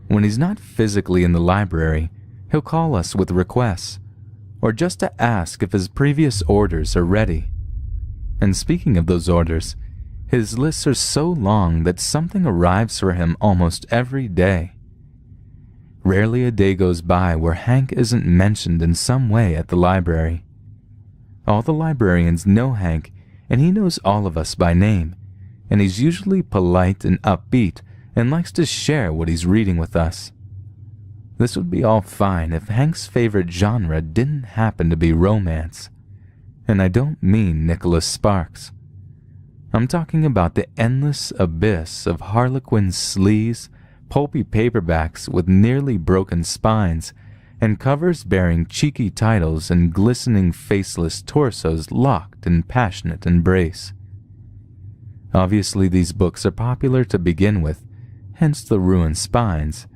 When he's not physically in the library, he'll call us with requests, or just to ask if his previous orders are ready. And speaking of those orders, his lists are so long that something arrives for him almost every day. Rarely a day goes by where Hank isn't mentioned in some way at the library. All the librarians know Hank, and he knows all of us by name, and he's usually polite and upbeat and likes to share what he's reading with us. This would be all fine if Hank's favorite genre didn't happen to be romance. And I don't mean Nicholas Sparks. I'm talking about the endless abyss of Harlequin sleaze, pulpy paperbacks with nearly broken spines, and covers bearing cheeky titles and glistening faceless torsos locked in passionate embrace. Obviously, these books are popular to begin with, hence the ruined spines,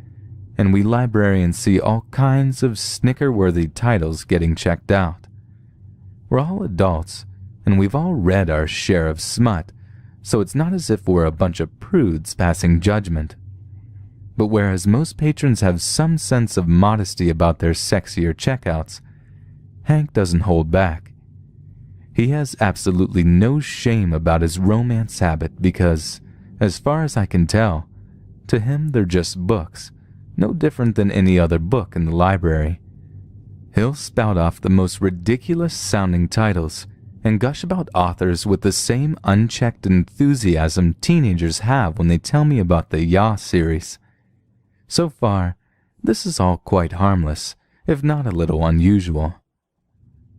and we librarians see all kinds of snicker-worthy titles getting checked out. We're all adults, and we've all read our share of smut, so it's not as if we're a bunch of prudes passing judgment. But whereas most patrons have some sense of modesty about their sexier checkouts, Hank doesn't hold back. He has absolutely no shame about his romance habit because, as far as I can tell, to him they're just books, no different than any other book in the library. He'll spout off the most ridiculous-sounding titles and gush about authors with the same unchecked enthusiasm teenagers have when they tell me about the Ya series. So far, this is all quite harmless, if not a little unusual.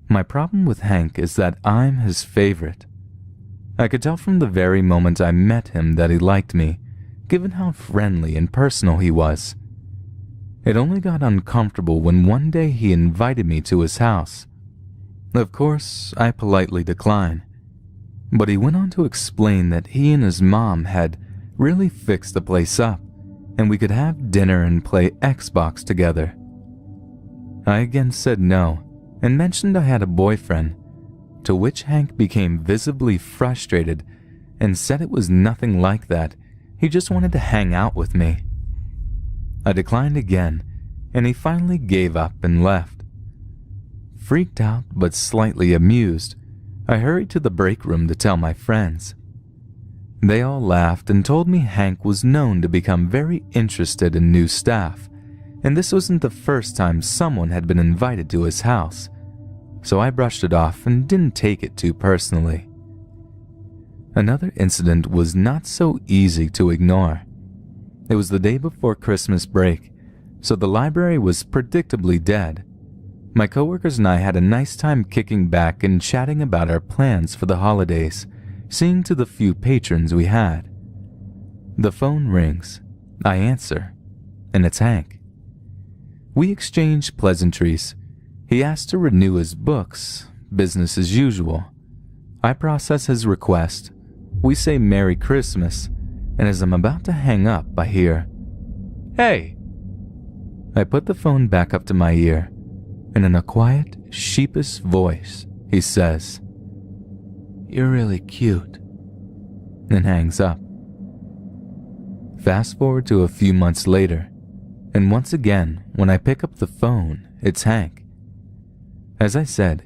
My problem with Hank is that I'm his favorite. I could tell from the very moment I met him that he liked me, given how friendly and personal he was. It only got uncomfortable when one day he invited me to his house. Of course, I politely declined, but he went on to explain that he and his mom had really fixed the place up, and we could have dinner and play Xbox together. I again said no, and mentioned I had a boyfriend, to which Hank became visibly frustrated and said it was nothing like that, he just wanted to hang out with me. I declined again, and he finally gave up and left. Freaked out but slightly amused, I hurried to the break room to tell my friends. They all laughed and told me Hank was known to become very interested in new staff, and this wasn't the first time someone had been invited to his house, so I brushed it off and didn't take it too personally. Another incident was not so easy to ignore. It was the day before Christmas break, so the library was predictably dead. My coworkers and I had a nice time kicking back and chatting about our plans for the holidays, seeing to the few patrons we had. The phone rings. I answer, and it's Hank. We exchange pleasantries. He asks to renew his books, business as usual. I process his request. We say Merry Christmas, and as I'm about to hang up, I hear, "Hey!" I put the phone back up to my ear, and in a quiet, sheepish voice, he says, "You're really cute," and hangs up. Fast forward to a few months later, and once again, when I pick up the phone, it's Hank. As I said,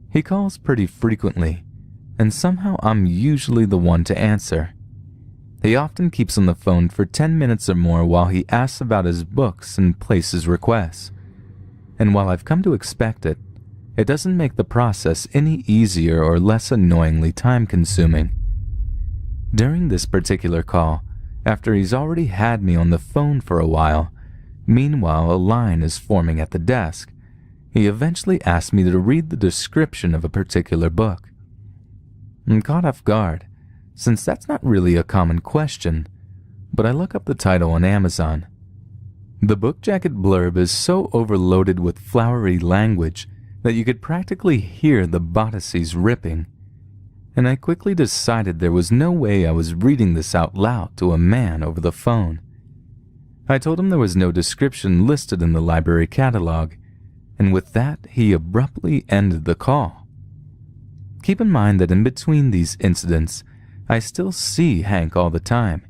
he calls pretty frequently, and somehow I'm usually the one to answer. He often keeps on the phone for 10 minutes or more while he asks about his books and places requests. And while I've come to expect it, it doesn't make the process any easier or less annoyingly time-consuming. During this particular call, after he's already had me on the phone for a while, meanwhile a line is forming at the desk, he eventually asked me to read the description of a particular book. I'm caught off guard, since that's not really a common question, but I look up the title on Amazon. The book jacket blurb is so overloaded with flowery language that you could practically hear the bodices ripping, and I quickly decided there was no way I was reading this out loud to a man over the phone. I told him there was no description listed in the library catalog, and with that he abruptly ended the call. Keep in mind that in between these incidents, I still see Hank all the time.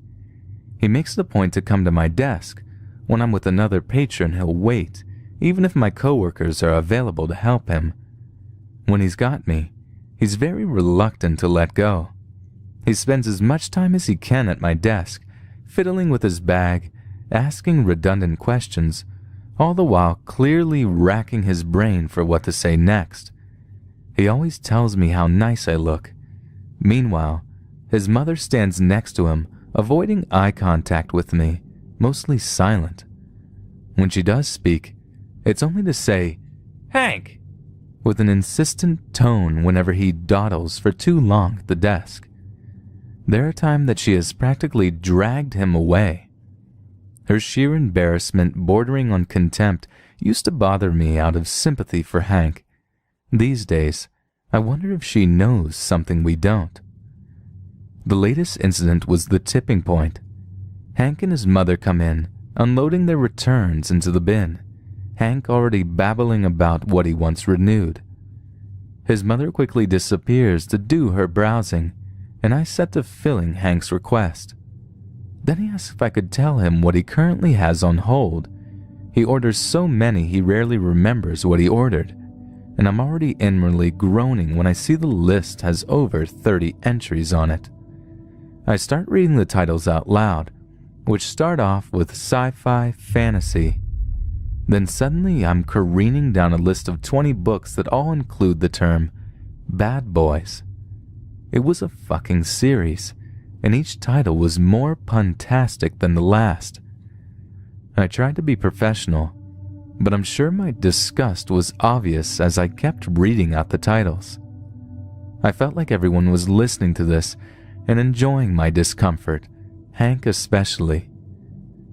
He makes it a point to come to my desk. When I'm with another patron, he'll wait, even if my coworkers are available to help him. When he's got me, he's very reluctant to let go. He spends as much time as he can at my desk, fiddling with his bag, asking redundant questions, all the while clearly racking his brain for what to say next. He always tells me how nice I look. Meanwhile, his mother stands next to him, avoiding eye contact with me, mostly silent. When she does speak, it's only to say, "Hank!" with an insistent tone whenever he dawdles for too long at the desk. There are times that she has practically dragged him away. Her sheer embarrassment bordering on contempt used to bother me out of sympathy for Hank. These days, I wonder if she knows something we don't. The latest incident was the tipping point. Hank and his mother come in, unloading their returns into the bin, Hank already babbling about what he wants renewed. His mother quickly disappears to do her browsing, and I set to filling Hank's request. Then he asks if I could tell him what he currently has on hold. He orders so many he rarely remembers what he ordered, and I'm already inwardly groaning when I see the list has over 30 entries on it. I start reading the titles out loud, which start off with sci-fi fantasy. Then suddenly I'm careening down a list of 20 books that all include the term Bad Boys. It was a fucking series, and each title was more puntastic than the last. I tried to be professional, but I'm sure my disgust was obvious as I kept reading out the titles. I felt like everyone was listening to this and enjoying my discomfort, Hank especially.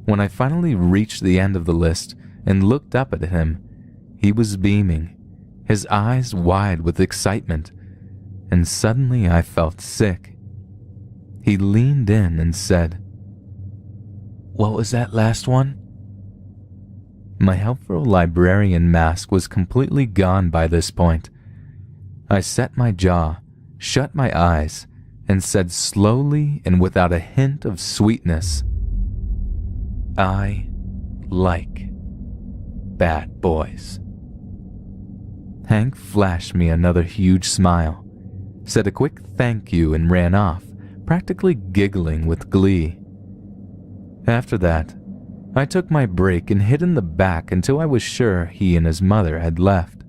When I finally reached the end of the list and looked up at him, he was beaming, his eyes wide with excitement, and suddenly I felt sick. He leaned in and said, "What was that last one?" My helpful librarian mask was completely gone by this point. I set my jaw, shut my eyes, and said slowly and without a hint of sweetness, "I like bad boys." Hank flashed me another huge smile, said a quick thank you and ran off, practically giggling with glee. After that, I took my break and hid in the back until I was sure he and his mother had left.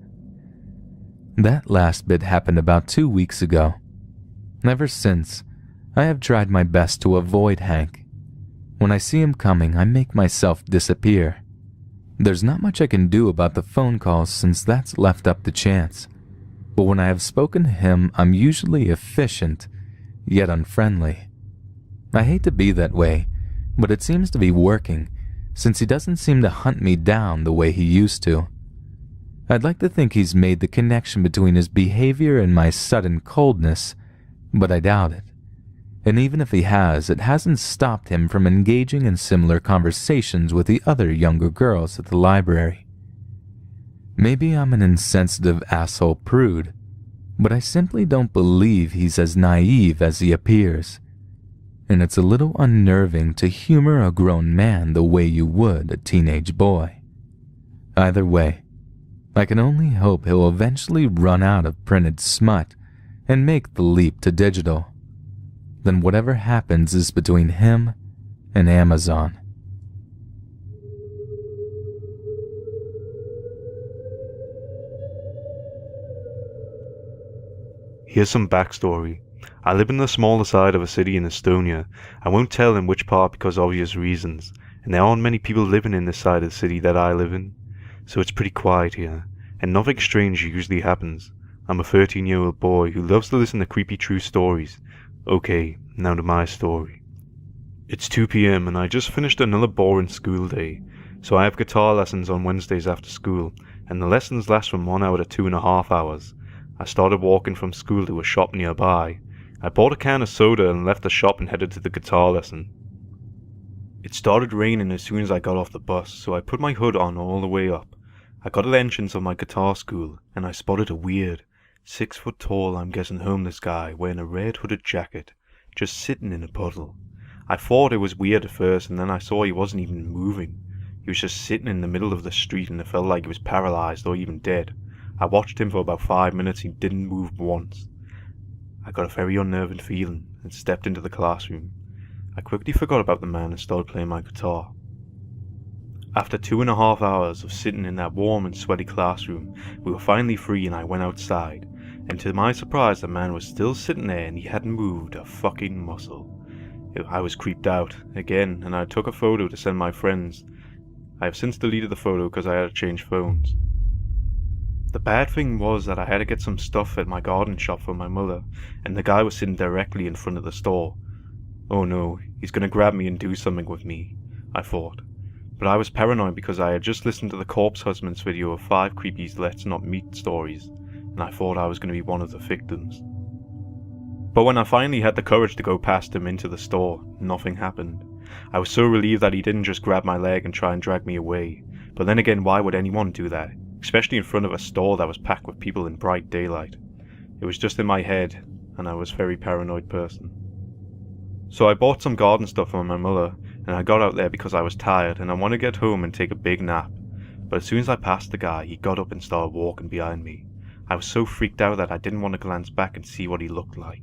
That last bit happened about 2 weeks ago. Ever since, I have tried my best to avoid Hank. When I see him coming, I make myself disappear. There's not much I can do about the phone calls since that's left up to chance. But when I have spoken to him, I'm usually efficient, yet unfriendly. I hate to be that way, but it seems to be working, since he doesn't seem to hunt me down the way he used to. I'd like to think he's made the connection between his behavior and my sudden coldness, but I doubt it. And even if he has, it hasn't stopped him from engaging in similar conversations with the other younger girls at the library. Maybe I'm an insensitive asshole prude, but I simply don't believe he's as naive as he appears. And it's a little unnerving to humor a grown man the way you would a teenage boy. Either way, I can only hope he'll eventually run out of printed smut and make the leap to digital. then whatever happens is between him and Amazon. Here's some backstory. I live in the smaller side of a city in Estonia. I won't tell in which part because obvious reasons, and there aren't many people living in this side of the city that I live in, so it's pretty quiet here, and nothing strange usually happens. I'm a 13-year-old boy who loves to listen to creepy true stories. Okay, now to my story. It's 2 p.m. and I just finished another boring school day, so I have guitar lessons on Wednesdays after school, and the lessons last from 1 hour to 2.5 hours. I started walking from school to a shop nearby. I bought a can of soda and left the shop and headed to the guitar lesson. It started raining as soon as I got off the bus, so I put my hood on all the way up. I got to the entrance of my guitar school, and I spotted a weird, 6 foot tall, I'm guessing homeless guy wearing a red hooded jacket, just sitting in a puddle. I thought it was weird at first, and then I saw he wasn't even moving. He was just sitting in the middle of the street, and it felt like he was paralyzed or even dead. I watched him for about 5 minutes. He didn't move once. I got a very unnerving feeling and stepped into the classroom. I quickly forgot about the man and started playing my guitar. After 2.5 hours of sitting in that warm and sweaty classroom, we were finally free and I went outside. And to my surprise, the man was still sitting there and he hadn't moved a fucking muscle. I was creeped out again, and I took a photo to send my friends. I have since deleted the photo because I had to change phones. The bad thing was that I had to get some stuff at my garden shop for my mother, and the guy was sitting directly in front of the store. Oh no, he's gonna grab me and do something with me, I thought. But I was paranoid because I had just listened to the Corpse Husbands video of 5 creepy Let's Not Meet stories, and I thought I was gonna be one of the victims. But when I finally had the courage to go past him into the store, nothing happened. I was so relieved that he didn't just grab my leg and try and drag me away. But then again, why would anyone do that? Especially in front of a store that was packed with people in bright daylight. It was just in my head, and I was a very paranoid person. So I bought some garden stuff for my mother, and I got out there because I was tired and I wanted to get home and take a big nap. But as soon as I passed the guy, he got up and started walking behind me. I was so freaked out that I didn't want to glance back and see what he looked like.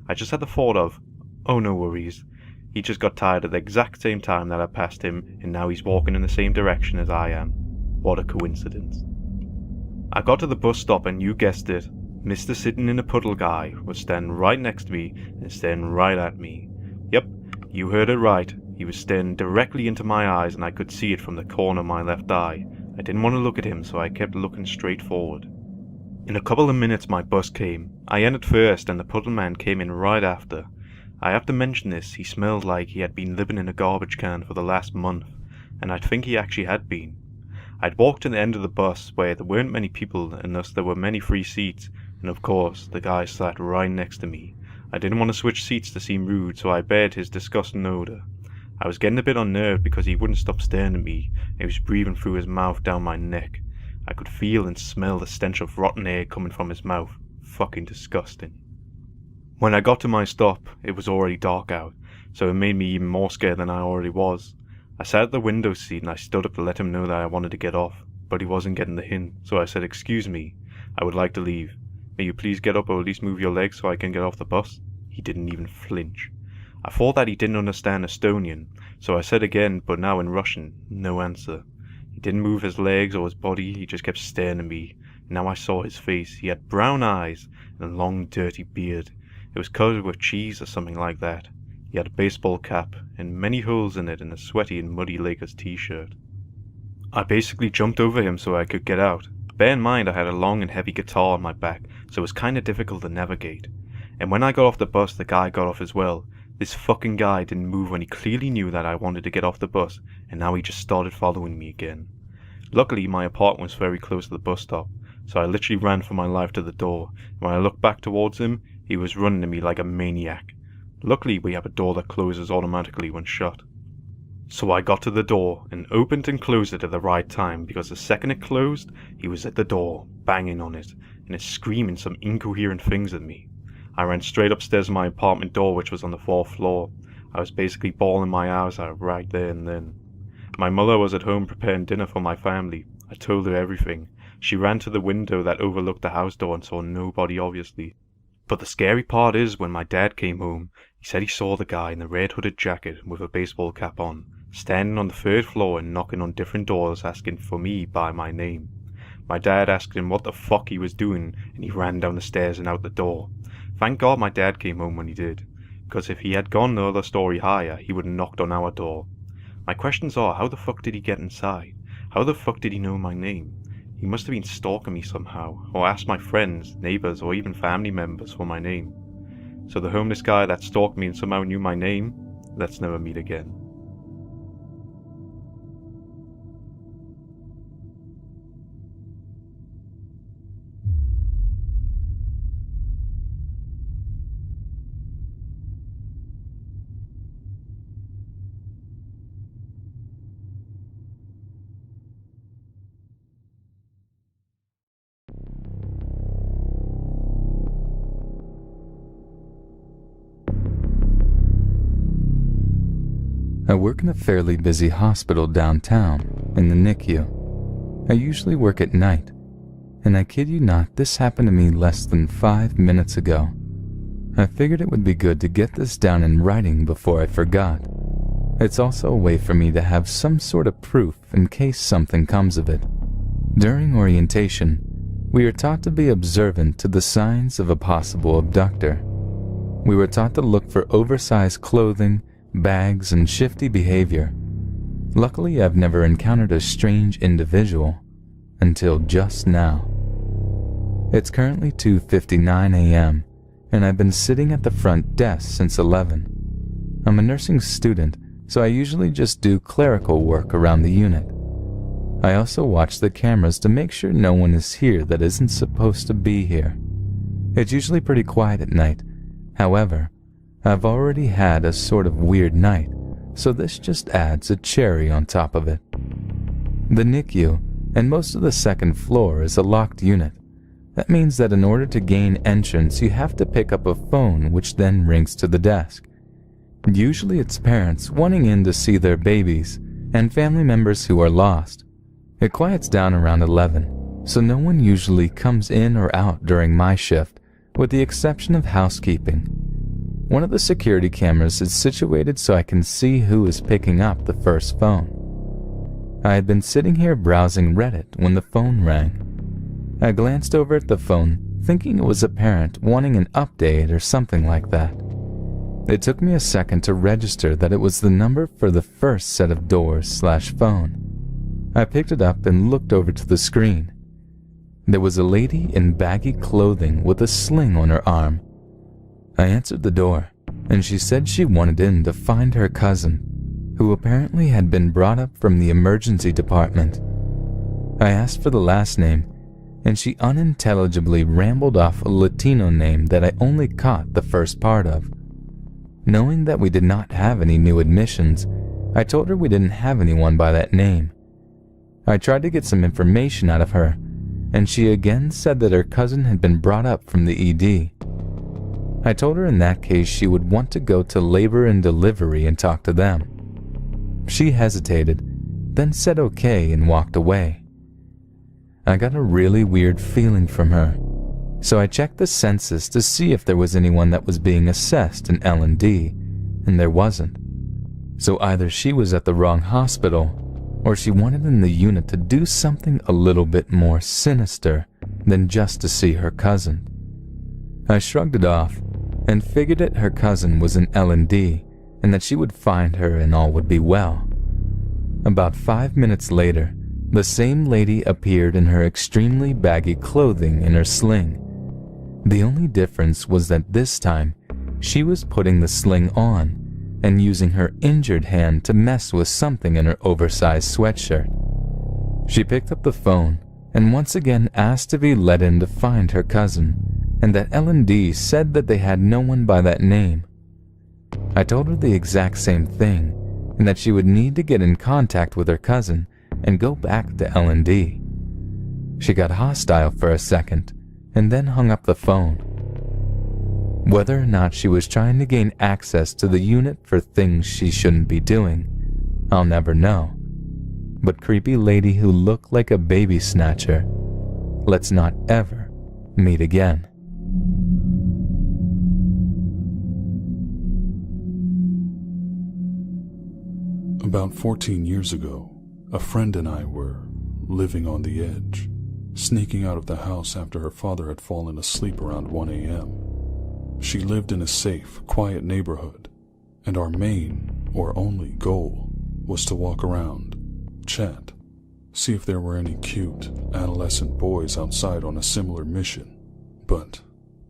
I just had the thought of, oh no worries, he just got tired at the exact same time that I passed him, and now he's walking in the same direction as I am. What a coincidence. I got to the bus stop and you guessed it, Mr. Sitting in a Puddle guy was standing right next to me and staring right at me. Yep, you heard it right. He was staring directly into my eyes and I could see it from the corner of my left eye. I didn't want to look at him, so I kept looking straight forward. In a couple of minutes my bus came. I entered first and the puddle man came in right after. I have to mention this, he smelled like he had been living in a garbage can for the last month, and I think he actually had been. I'd walked to the end of the bus where there weren't many people and thus there were many free seats, and of course the guy sat right next to me. I didn't want to switch seats to seem rude, so I bared his disgusting odour. I was getting a bit unnerved because he wouldn't stop staring at me, and he was breathing through his mouth down my neck. I could feel and smell the stench of rotten air coming from his mouth. Fucking disgusting. When I got to my stop, it was already dark out, so it made me even more scared than I already was. I sat at the window seat and I stood up to let him know that I wanted to get off, but he wasn't getting the hint, so I said, "Excuse me, I would like to leave. May you please get up or at least move your legs so I can get off the bus?" He didn't even flinch. I thought that he didn't understand Estonian, so I said again, but now in Russian. No answer. He didn't move his legs or his body, he just kept staring at me. Now I saw his face. He had brown eyes and a long dirty beard. It was covered with cheese or something like that. He had a baseball cap and many holes in it and a sweaty and muddy Lakers t-shirt. I basically jumped over him so I could get out. Bear in mind I had a long and heavy guitar on my back, so it was kinda difficult to navigate. And when I got off the bus, the guy got off as well. This fucking guy didn't move when he clearly knew that I wanted to get off the bus, and now he just started following me again. Luckily my apartment was very close to the bus stop, so I literally ran for my life to the door. When I looked back towards him, he was running at me like a maniac. Luckily we have a door that closes automatically when shut. So I got to the door and opened and closed it at the right time, because the second it closed, he was at the door, banging on it, and screaming some incoherent things at me. I ran straight upstairs to my apartment door, which was on the 4th floor. I was basically bawling my eyes out right there and then. My mother was at home preparing dinner for my family. I told her everything. She ran to the window that overlooked the house door and saw nobody, obviously. But the scary part is when my dad came home, he said he saw the guy in the red hooded jacket with a baseball cap on, standing on the third floor and knocking on different doors asking for me by my name. My dad asked him what the fuck he was doing, and he ran down the stairs and out the door. Thank God my dad came home when he did, because if he had gone the other story higher, he would have knocked on our door. My questions are, how the fuck did he get inside? How the fuck did he know my name? He must have been stalking me somehow, or asked my friends, neighbours, or even family members for my name. So the homeless guy that stalked me and somehow knew my name, let's never meet again. I work in a fairly busy hospital downtown, in the NICU. I usually work at night, and I kid you not, this happened to me less than 5 minutes ago. I figured it would be good to get this down in writing before I forgot. It's also a way for me to have some sort of proof in case something comes of it. During orientation, we are taught to be observant to the signs of a possible abductor. We were taught to look for oversized clothing, bags, and shifty behavior. Luckily, I've never encountered a strange individual until just now. It's currently 2:59 a.m., and I've been sitting at the front desk since 11. I'm a nursing student, so I usually just do clerical work around the unit. I also watch the cameras to make sure no one is here that isn't supposed to be here. It's usually pretty quiet at night. However, I've already had a sort of weird night, so this just adds a cherry on top of it. The NICU and most of the second floor is a locked unit. That means that in order to gain entrance, you have to pick up a phone which then rings to the desk. Usually it's parents wanting in to see their babies and family members who are lost. It quiets down around 11, so no one usually comes in or out during my shift, with the exception of housekeeping. One of the security cameras is situated so I can see who is picking up the first phone. I had been sitting here browsing Reddit when the phone rang. I glanced over at the phone, thinking it was a parent wanting an update or something like that. It took me a second to register that it was the number for the first set of doors/phone. I picked it up and looked over to the screen. There was a lady in baggy clothing with a sling on her arm. I answered the door, and she said she wanted in to find her cousin, who apparently had been brought up from the emergency department. I asked for the last name, and she unintelligibly rambled off a Latino name that I only caught the first part of. Knowing that we did not have any new admissions, I told her we didn't have anyone by that name. I tried to get some information out of her, and she again said that her cousin had been brought up from the ED. I told her in that case she would want to go to labor and delivery and talk to them. She hesitated, then said okay and walked away. I got a really weird feeling from her, so I checked the census to see if there was anyone that was being assessed in L&D, and there wasn't. So either she was at the wrong hospital, or she wanted in the unit to do something a little bit more sinister than just to see her cousin. I shrugged it off and figured that her cousin was in L&D and that she would find her and all would be well. About 5 minutes later, the same lady appeared in her extremely baggy clothing and her sling. The only difference was that this time, she was putting the sling on and using her injured hand to mess with something in her oversized sweatshirt. She picked up the phone and once again asked to be let in to find her cousin, and that L&D said that they had no one by that name. I told her the exact same thing, and that she would need to get in contact with her cousin and go back to L&D. She got hostile for a second, and then hung up the phone. Whether or not she was trying to gain access to the unit for things she shouldn't be doing, I'll never know. But creepy lady who looked like a baby snatcher, let's not ever meet again. About 14 years ago, a friend and I were living on the edge, sneaking out of the house after her father had fallen asleep around 1 a.m. She lived in a safe, quiet neighborhood, and our main, or only, goal was to walk around, chat, see if there were any cute, adolescent boys outside on a similar mission. But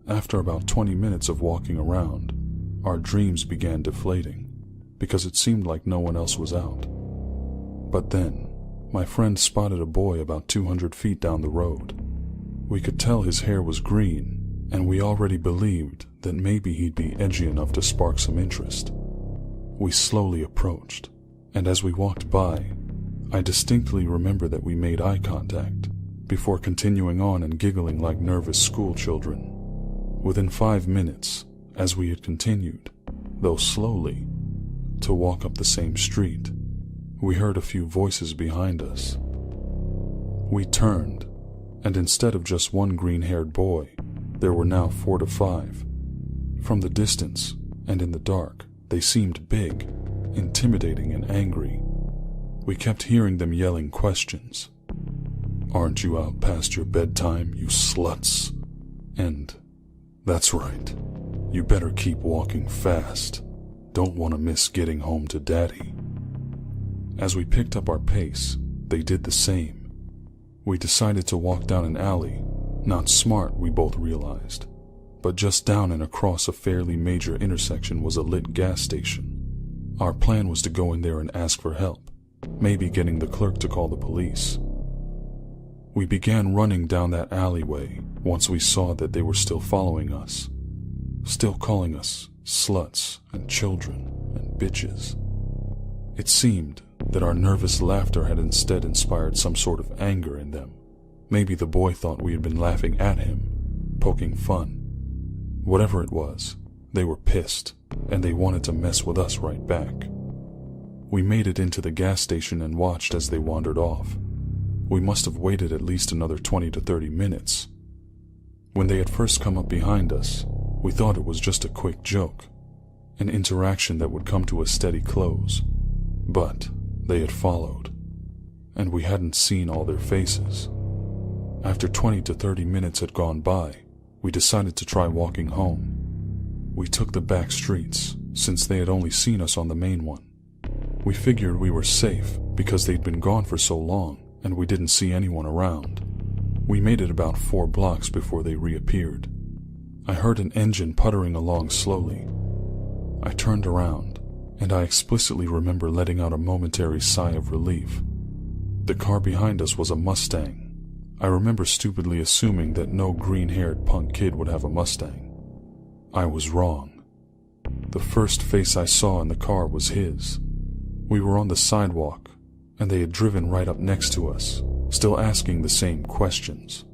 after about 20 minutes of walking around, our dreams began deflating, because it seemed like no one else was out. But then, my friend spotted a boy about 200 feet down the road. We could tell his hair was green, and we already believed that maybe he'd be edgy enough to spark some interest. We slowly approached, and as we walked by, I distinctly remember that we made eye contact before continuing on and giggling like nervous school children. Within 5 minutes, as we had continued, though slowly, to walk up the same street, we heard a few voices behind us. We turned, and instead of just one green-haired boy, there were now 4 to 5. From the distance, and in the dark, they seemed big, intimidating, and angry. We kept hearing them yelling questions. "Aren't you out past your bedtime, you sluts?" And, "That's right, you better keep walking fast. Don't want to miss getting home to Daddy." As we picked up our pace, they did the same. We decided to walk down an alley, not smart, we both realized, but just down and across a fairly major intersection was a lit gas station. Our plan was to go in there and ask for help, maybe getting the clerk to call the police. We began running down that alleyway once we saw that they were still following us, still calling us sluts and children and bitches. It seemed that our nervous laughter had instead inspired some sort of anger in them. Maybe the boy thought we had been laughing at him, poking fun. Whatever it was, they were pissed, and they wanted to mess with us right back. We made it into the gas station and watched as they wandered off. We must have waited at least another 20 to 30 minutes. When they had first come up behind us, we thought it was just a quick joke, an interaction that would come to a steady close. But they had followed, and we hadn't seen all their faces. After 20 to 30 minutes had gone by, we decided to try walking home. We took the back streets, since they had only seen us on the main one. We figured we were safe because they'd been gone for so long, and we didn't see anyone around. We made it about 4 blocks before they reappeared. I heard an engine puttering along slowly. I turned around, and I explicitly remember letting out a momentary sigh of relief. The car behind us was a Mustang. I remember stupidly assuming that no green-haired punk kid would have a Mustang. I was wrong. The first face I saw in the car was his. We were on the sidewalk, and they had driven right up next to us, still asking the same questions.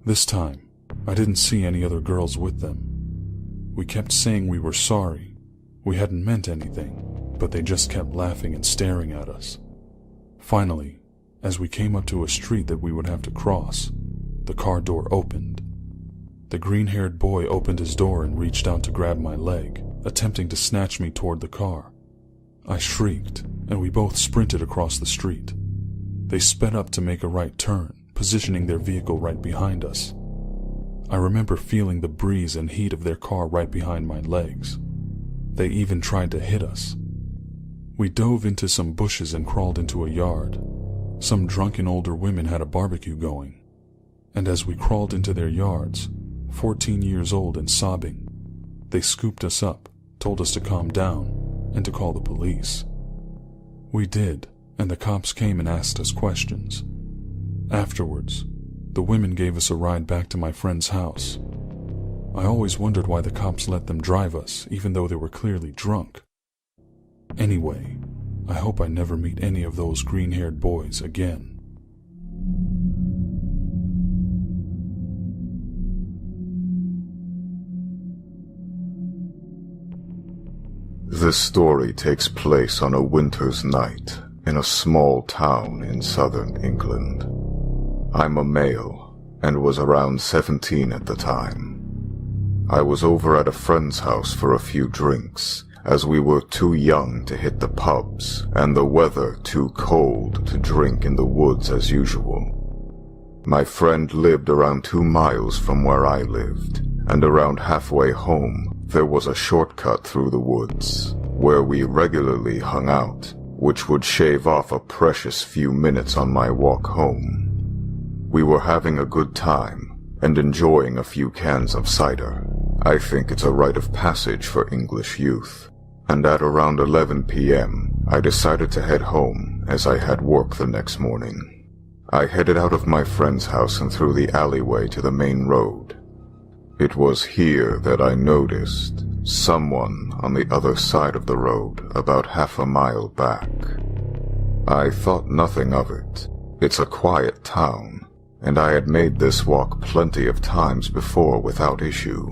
This time, I didn't see any other girls with them. We kept saying we were sorry. We hadn't meant anything, but they just kept laughing and staring at us. Finally, as we came up to a street that we would have to cross, the car door opened. The green-haired boy opened his door and reached out to grab my leg, attempting to snatch me toward the car. I shrieked, and we both sprinted across the street. They sped up to make a right turn, positioning their vehicle right behind us. I remember feeling the breeze and heat of their car right behind my legs. They even tried to hit us. We dove into some bushes and crawled into a yard. Some drunken older women had a barbecue going, and as we crawled into their yards, 14 years old and sobbing, they scooped us up, told us to calm down, and to call the police. We did, and the cops came and asked us questions. Afterwards, the women gave us a ride back to my friend's house. I always wondered why the cops let them drive us, even though they were clearly drunk. Anyway, I hope I never meet any of those green-haired boys again. This story takes place on a winter's night in a small town in southern England. I'm a male and was around 17 at the time. I was over at a friend's house for a few drinks as we were too young to hit the pubs and the weather too cold to drink in the woods as usual. My friend lived around 2 miles from where I lived, and around halfway home there was a shortcut through the woods, where we regularly hung out, which would shave off a precious few minutes on my walk home. We were having a good time, and enjoying a few cans of cider. I think it's a rite of passage for English youth. And at around 11 p.m., I decided to head home, as I had work the next morning. I headed out of my friend's house and through the alleyway to the main road. It was here that I noticed someone on the other side of the road, about half a mile back. I thought nothing of it. It's a quiet town, and I had made this walk plenty of times before without issue.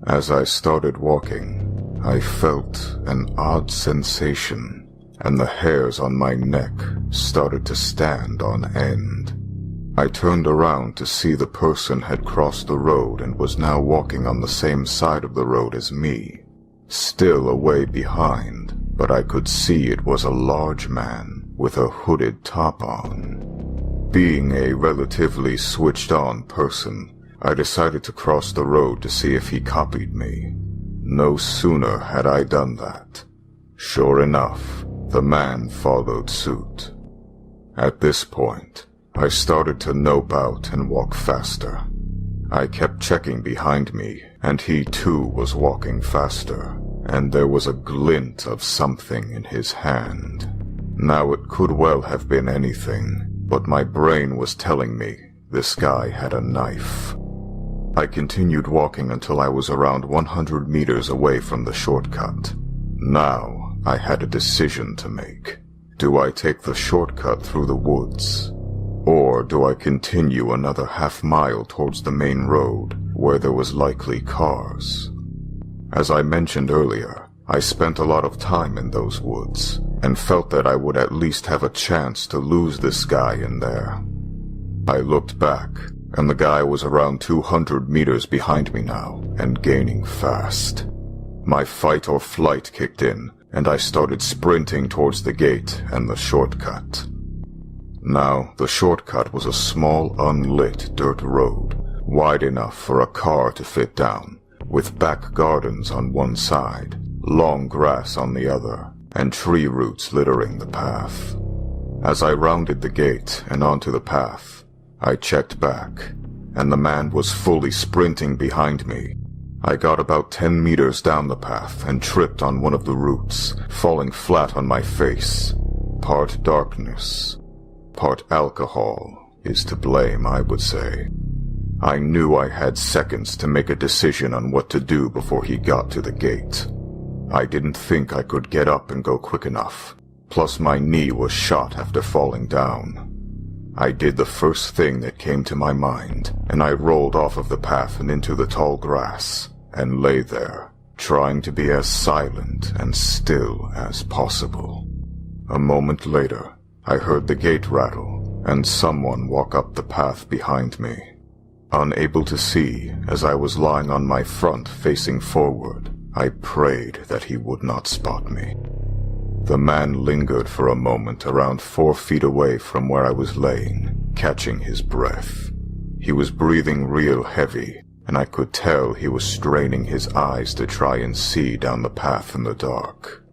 As I started walking, I felt an odd sensation, and the hairs on my neck started to stand on end. I turned around to see the person had crossed the road and was now walking on the same side of the road as me, still a way behind, but I could see it was a large man with a hooded top on. Being a relatively switched-on person, I decided to cross the road to see if he copied me. No sooner had I done that. Sure enough, the man followed suit. At this point, I started to nope out and walk faster. I kept checking behind me, and he too was walking faster, and there was a glint of something in his hand. Now it could well have been anything, but my brain was telling me this guy had a knife. I continued walking until I was around 100 meters away from the shortcut. Now, I had a decision to make. Do I take the shortcut through the woods? Or do I continue another half mile towards the main road, where there was likely cars? As I mentioned earlier, I spent a lot of time in those woods, and felt that I would at least have a chance to lose this guy in there. I looked back, and the guy was around 200 meters behind me now, and gaining fast. My fight or flight kicked in, and I started sprinting towards the gate and the shortcut. Now, the shortcut was a small, unlit dirt road, wide enough for a car to fit down, with back gardens on one side, long grass on the other, and tree roots littering the path. As I rounded the gate and onto the path, I checked back, and the man was fully sprinting behind me. I got about 10 meters down the path and tripped on one of the roots, falling flat on my face. Part darkness, part alcohol is to blame, I would say. I knew I had seconds to make a decision on what to do before he got to the gate. I didn't think I could get up and go quick enough, plus my knee was shot after falling down. I did the first thing that came to my mind, and I rolled off of the path and into the tall grass, and lay there, trying to be as silent and still as possible. A moment later, I heard the gate rattle, and someone walk up the path behind me. Unable to see, as I was lying on my front facing forward, I prayed that he would not spot me. The man lingered for a moment around 4 feet away from where I was laying, catching his breath. He was breathing real heavy, and I could tell he was straining his eyes to try and see down the path in the dark.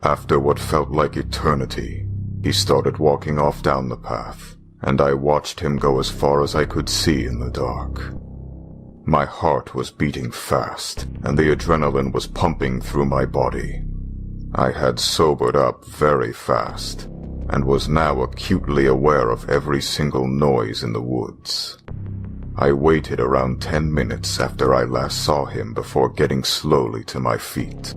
After what felt like eternity, he started walking off down the path, and I watched him go as far as I could see in the dark. My heart was beating fast, and the adrenaline was pumping through my body. I had sobered up very fast, and was now acutely aware of every single noise in the woods. I waited around 10 minutes after I last saw him before getting slowly to my feet.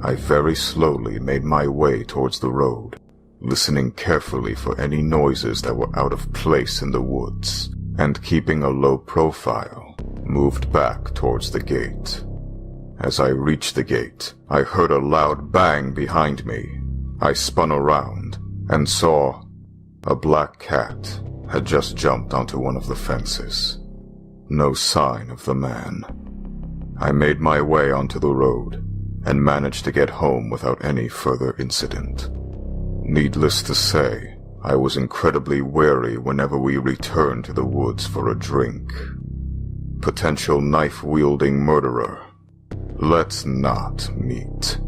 I very slowly made my way towards the road, listening carefully for any noises that were out of place in the woods, and keeping a low profile, moved back towards the gate. As I reached the gate, I heard a loud bang behind me. I spun around and saw a black cat had just jumped onto one of the fences. No sign of the man. I made my way onto the road, and managed to get home without any further incident. Needless to say, I was incredibly wary whenever we returned to the woods for a drink. Potential knife-wielding murderer. Let's not meet.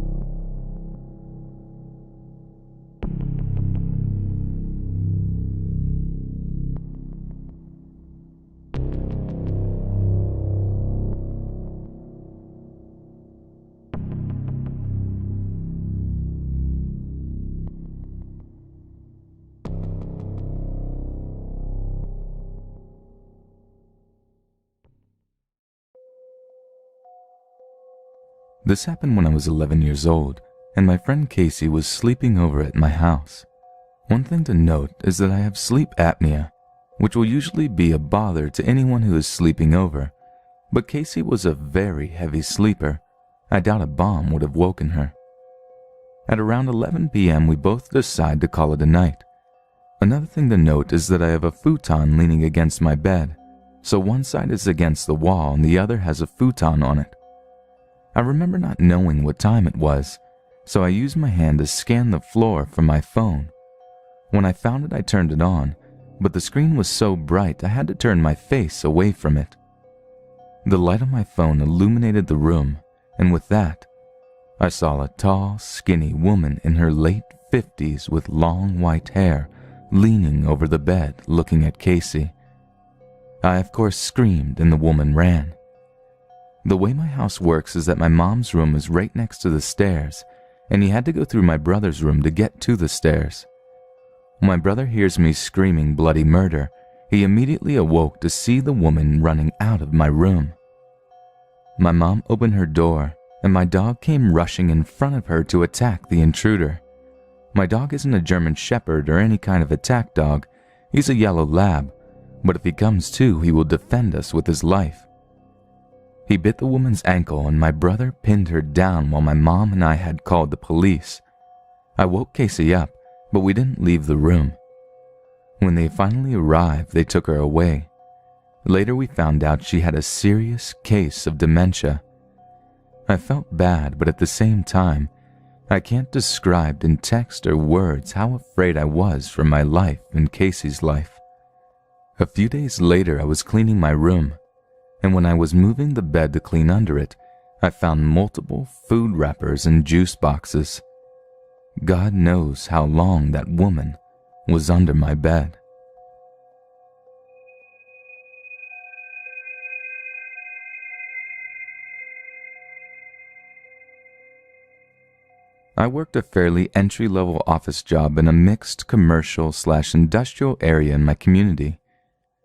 This happened when I was 11 years old, and my friend Casey was sleeping over at my house. One thing to note is that I have sleep apnea, which will usually be a bother to anyone who is sleeping over, but Casey was a very heavy sleeper. I doubt a bomb would have woken her. At around 11 p.m. we both decide to call it a night. Another thing to note is that I have a futon leaning against my bed, so one side is against the wall and the other has a futon on it. I remember not knowing what time it was, so I used my hand to scan the floor for my phone. When I found it, I turned it on, but the screen was so bright I had to turn my face away from it. The light on my phone illuminated the room, and with that, I saw a tall, skinny woman in her late 50s with long white hair leaning over the bed looking at Casey. I, of course, screamed and the woman ran. The way my house works is that my mom's room is right next to the stairs, and he had to go through my brother's room to get to the stairs. When my brother hears me screaming bloody murder, he immediately awoke to see the woman running out of my room. My mom opened her door, and my dog came rushing in front of her to attack the intruder. My dog isn't a German Shepherd or any kind of attack dog. He's a yellow lab, but if he comes to, he will defend us with his life. He bit the woman's ankle and my brother pinned her down while my mom and I had called the police. I woke Casey up, but we didn't leave the room. When they finally arrived, they took her away. Later we found out she had a serious case of dementia. I felt bad, but at the same time, I can't describe in text or words how afraid I was for my life and Casey's life. A few days later, I was cleaning my room, and when I was moving the bed to clean under it, I found multiple food wrappers and juice boxes. God knows how long that woman was under my bed. I worked a fairly entry-level office job in a mixed commercial/industrial area in my community.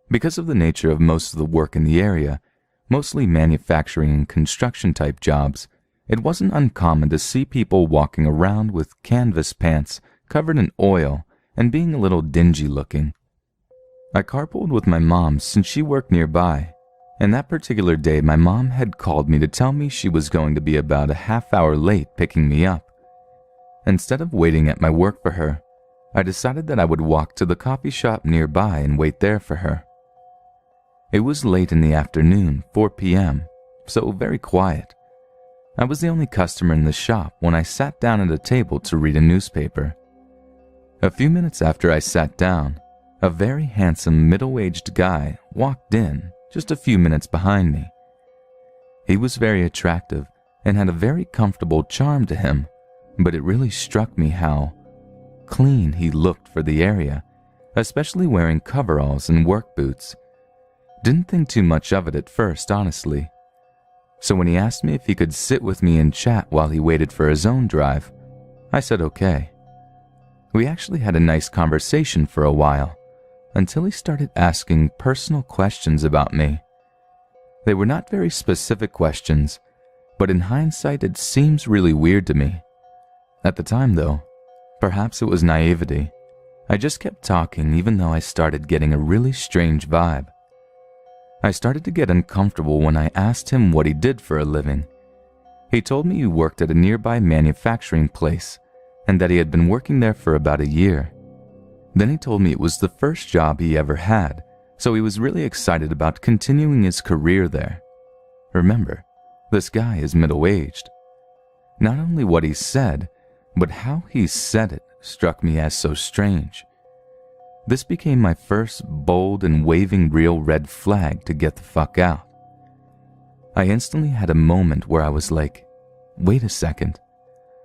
Because of the nature of most of the work in the area, mostly manufacturing and construction type jobs, it wasn't uncommon to see people walking around with canvas pants covered in oil and being a little dingy looking. I carpooled with my mom since she worked nearby, and that particular day my mom had called me to tell me she was going to be about a half hour late picking me up. Instead of waiting at my work for her, I decided that I would walk to the coffee shop nearby and wait there for her. It was late in the afternoon, 4 p.m., so very quiet. I was the only customer in the shop when I sat down at a table to read a newspaper. A few minutes after I sat down, a very handsome middle-aged guy walked in just a few minutes behind me. He was very attractive and had a very comfortable charm to him, but it really struck me how clean he looked for the area, especially wearing coveralls and work boots. Didn't think too much of it at first, honestly. So when he asked me if he could sit with me and chat while he waited for his own drive, I said okay. We actually had a nice conversation for a while, until he started asking personal questions about me. They were not very specific questions, but in hindsight it seems really weird to me. At the time though, perhaps it was naivety. I just kept talking even though I started getting a really strange vibe. I started to get uncomfortable when I asked him what he did for a living. He told me he worked at a nearby manufacturing place and that he had been working there for about a year. Then he told me it was the first job he ever had, so he was really excited about continuing his career there. Remember, this guy is middle-aged. Not only what he said, but how he said it struck me as so strange. This became my first bold and waving real red flag to get the fuck out. I instantly had a moment where I was like, wait a second,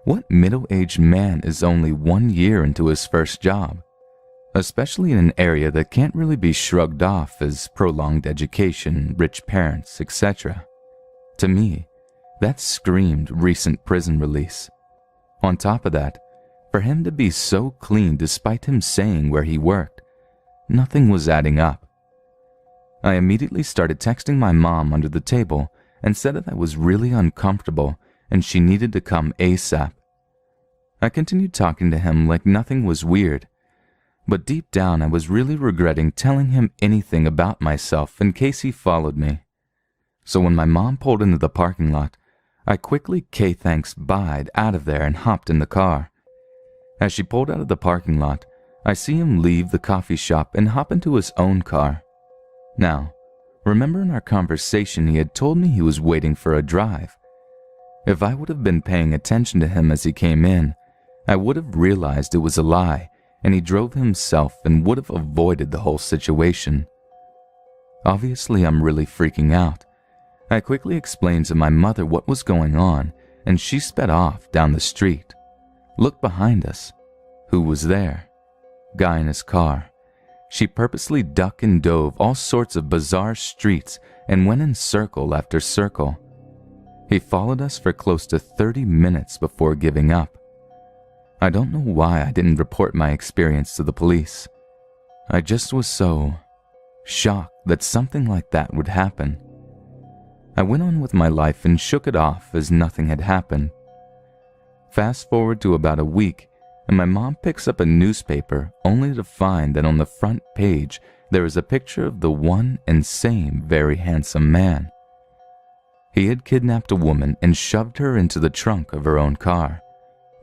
what middle-aged man is only 1 year into his first job, especially in an area that can't really be shrugged off as prolonged education, rich parents, etc. To me, that screamed recent prison release. On top of that, for him to be so clean despite him saying where he worked, nothing was adding up. I immediately started texting my mom under the table and said that I was really uncomfortable and she needed to come ASAP. I continued talking to him like nothing was weird, but deep down I was really regretting telling him anything about myself in case he followed me. So when my mom pulled into the parking lot, I quickly K-thanks bye'd out of there and hopped in the car. As she pulled out of the parking lot, I see him leave the coffee shop and hop into his own car. Now, remember in our conversation he had told me he was waiting for a drive. If I would have been paying attention to him as he came in, I would have realized it was a lie and he drove himself and would have avoided the whole situation. Obviously, I'm really freaking out. I quickly explained to my mother what was going on and she sped off down the street. Looked behind us. Who was there? Guy in his car. She purposely ducked and dove all sorts of bizarre streets and went in circle after circle. He followed us for close to 30 minutes before giving up. I don't know why I didn't report my experience to the police. I just was so shocked that something like that would happen. I went on with my life and shook it off as nothing had happened. Fast forward to about a week, and my mom picks up a newspaper only to find that on the front page there is a picture of the one and same very handsome man. He had kidnapped a woman and shoved her into the trunk of her own car,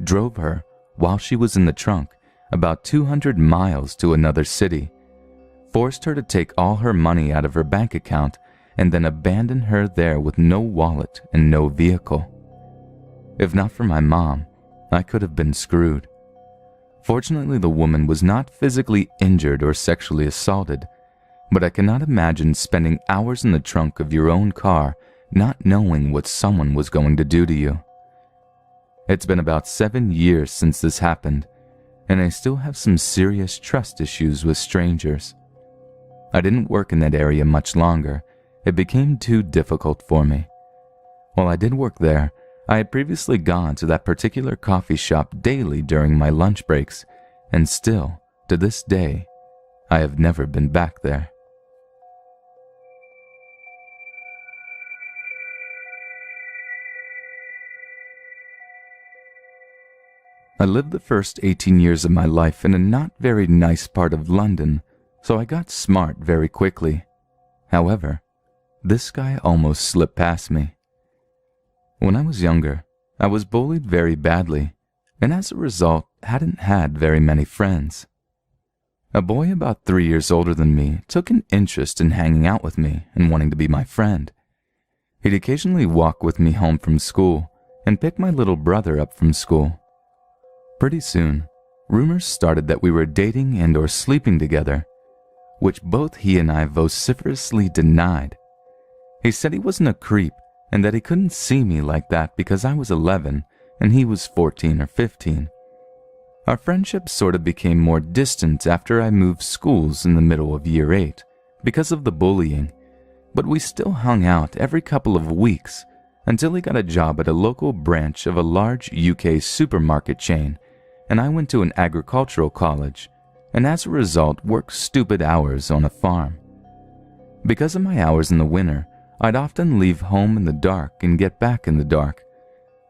drove her, while she was in the trunk, about 200 miles to another city, forced her to take all her money out of her bank account, and then abandon her there with no wallet and no vehicle. If not for my mom, I could have been screwed. Fortunately, the woman was not physically injured or sexually assaulted, but I cannot imagine spending hours in the trunk of your own car not knowing what someone was going to do to you. It's been about 7 years since this happened, and I still have some serious trust issues with strangers. I didn't work in that area much longer. It became too difficult for me. While I did work there, I had previously gone to that particular coffee shop daily during my lunch breaks, and still, to this day, I have never been back there. I lived the first 18 years of my life in a not very nice part of London, so I got smart very quickly. However, this guy almost slipped past me. When I was younger, I was bullied very badly, and as a result, hadn't had very many friends. A boy about 3 years older than me took an interest in hanging out with me and wanting to be my friend. He'd occasionally walk with me home from school and pick my little brother up from school. Pretty soon, rumors started that we were dating and or sleeping together, which both he and I vociferously denied. He said he wasn't a creep and that he couldn't see me like that because I was 11 and he was 14 or 15. Our friendship sort of became more distant after I moved schools in the middle of year 8 because of the bullying, but we still hung out every couple of weeks until he got a job at a local branch of a large UK supermarket chain, and I went to an agricultural college, and as a result worked stupid hours on a farm. Because of my hours in the winter, I'd often leave home in the dark and get back in the dark.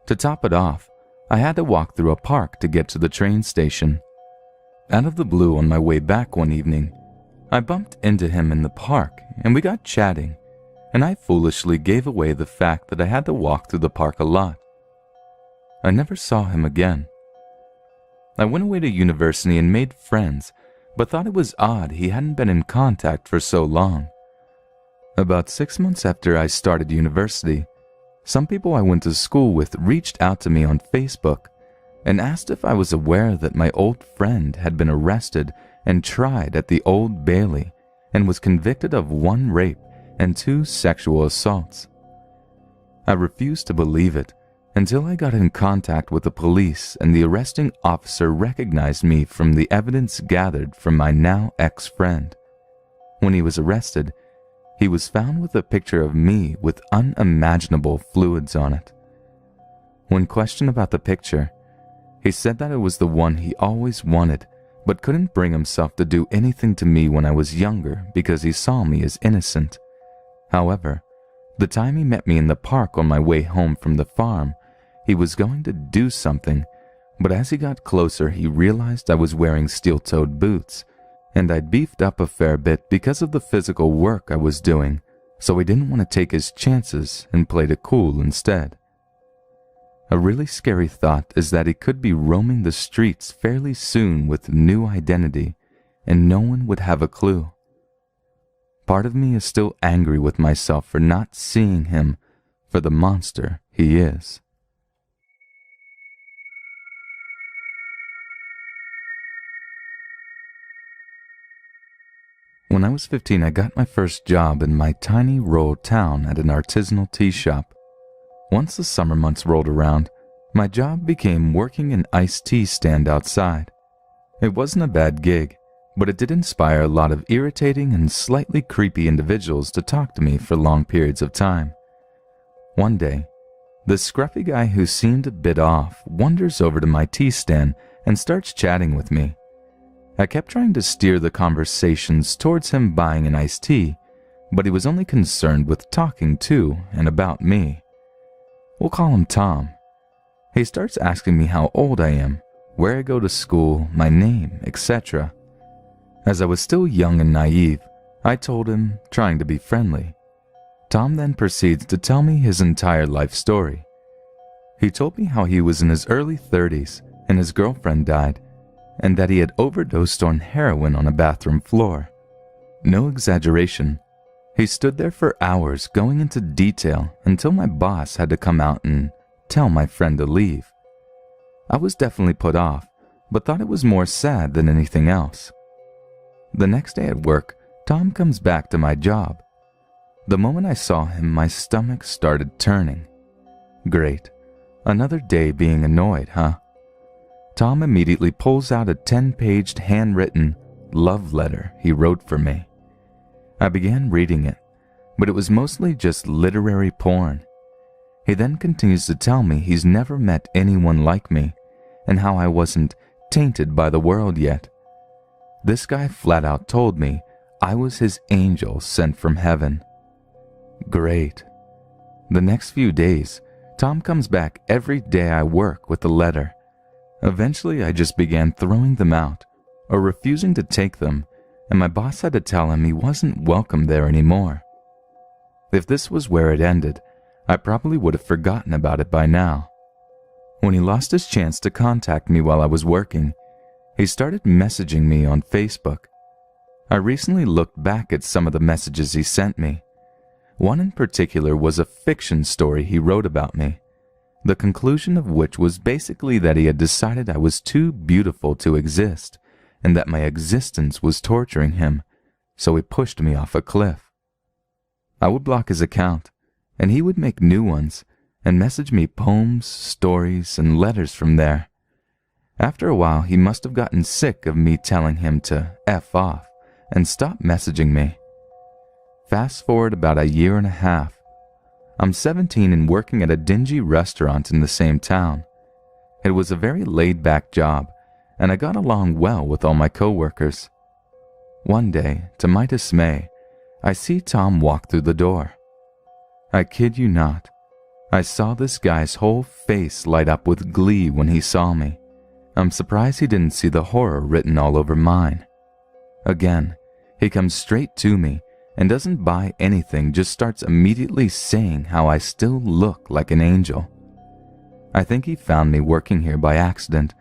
To top it off, I had to walk through a park to get to the train station. Out of the blue on my way back one evening, I bumped into him in the park and we got chatting, and I foolishly gave away the fact that I had to walk through the park a lot. I never saw him again. I went away to university and made friends, but thought it was odd he hadn't been in contact for so long. About 6 months after I started university, Some people I went to school with reached out to me on Facebook and asked if I was aware that my old friend had been arrested and tried at the Old Bailey and was convicted of 1 rape and 2 sexual assaults. I refused to believe it until I got in contact with the police and the arresting officer recognized me from the evidence gathered from my now ex-friend. When he was arrested, he was found with a picture of me with unimaginable fluids on it. When questioned about the picture, he said that it was the one he always wanted, but couldn't bring himself to do anything to me when I was younger because he saw me as innocent. However, the time he met me in the park on my way home from the farm, he was going to do something, but as he got closer he realized I was wearing steel-toed boots, and I'd beefed up a fair bit because of the physical work I was doing, so he didn't want to take his chances and played it cool instead. A really scary thought is that he could be roaming the streets fairly soon with new identity, and no one would have a clue. Part of me is still angry with myself for not seeing him for the monster he is. When I was 15, I got my first job in my tiny rural town at an artisanal tea shop. Once the summer months rolled around, my job became working an iced tea stand outside. It wasn't a bad gig, but it did inspire a lot of irritating and slightly creepy individuals to talk to me for long periods of time. One day, the scruffy guy who seemed a bit off wanders over to my tea stand and starts chatting with me. I kept trying to steer the conversations towards him buying an iced tea, but he was only concerned with talking to and about me. We'll call him Tom. He starts asking me how old I am, where I go to school, my name, etc. As I was still young and naive, I told him, trying to be friendly. Tom then proceeds to tell me his entire life story. He told me how he was in his early 30s and his girlfriend died, and that he had overdosed on heroin on a bathroom floor. No exaggeration. He stood there for hours going into detail until my boss had to come out and tell my friend to leave. I was definitely put off, but thought it was more sad than anything else. The next day at work, Tom comes back to my job. The moment I saw him, my stomach started turning. Great. Another day being annoyed, huh? Tom immediately pulls out a 10-page handwritten love letter he wrote for me. I began reading it, but it was mostly just literary porn. He then continues to tell me he's never met anyone like me, and how I wasn't tainted by the world yet. This guy flat out told me I was his angel sent from heaven. Great. The next few days, Tom comes back every day I work with the letter. Eventually, I just began throwing them out, or refusing to take them, and my boss had to tell him he wasn't welcome there anymore. If this was where it ended, I probably would have forgotten about it by now. When he lost his chance to contact me while I was working, he started messaging me on Facebook. I recently looked back at some of the messages he sent me. One in particular was a fiction story he wrote about me, the conclusion of which was basically that he had decided I was too beautiful to exist, and that my existence was torturing him, so he pushed me off a cliff. I would block his account, and he would make new ones, and message me poems, stories, and letters from there. After a while, he must have gotten sick of me telling him to F off, and stop messaging me. Fast forward about a year and a half. I'm 17 and working at a dingy restaurant in the same town. It was a very laid-back job, and I got along well with all my coworkers. One day, to my dismay, I see Tom walk through the door. I kid you not, I saw this guy's whole face light up with glee when he saw me. I'm surprised he didn't see the horror written all over mine. Again, he comes straight to me and doesn't buy anything, just starts immediately saying how I still look like an angel. I think he found me working here by accident,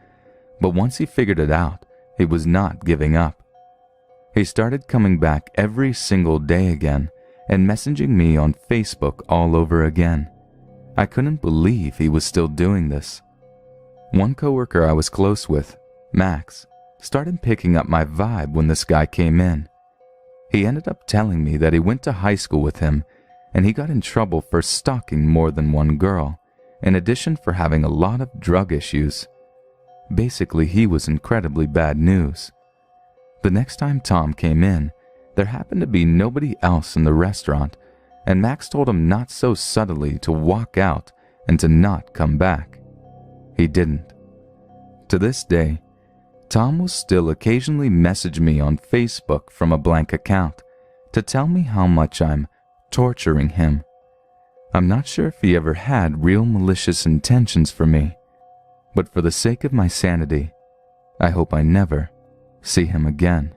but once he figured it out, he was not giving up. He started coming back every single day again and messaging me on Facebook all over again. I couldn't believe he was still doing this. One coworker I was close with, Max, started picking up my vibe when this guy came in. He ended up telling me that he went to high school with him and he got in trouble for stalking more than one girl, in addition for having a lot of drug issues. Basically, he was incredibly bad news. The next time Tom came in, there happened to be nobody else in the restaurant, and Max told him not so subtly to walk out and to not come back. He didn't. To this day, Tom will still occasionally message me on Facebook from a blank account to tell me how much I'm torturing him. I'm not sure if he ever had real malicious intentions for me, but for the sake of my sanity, I hope I never see him again.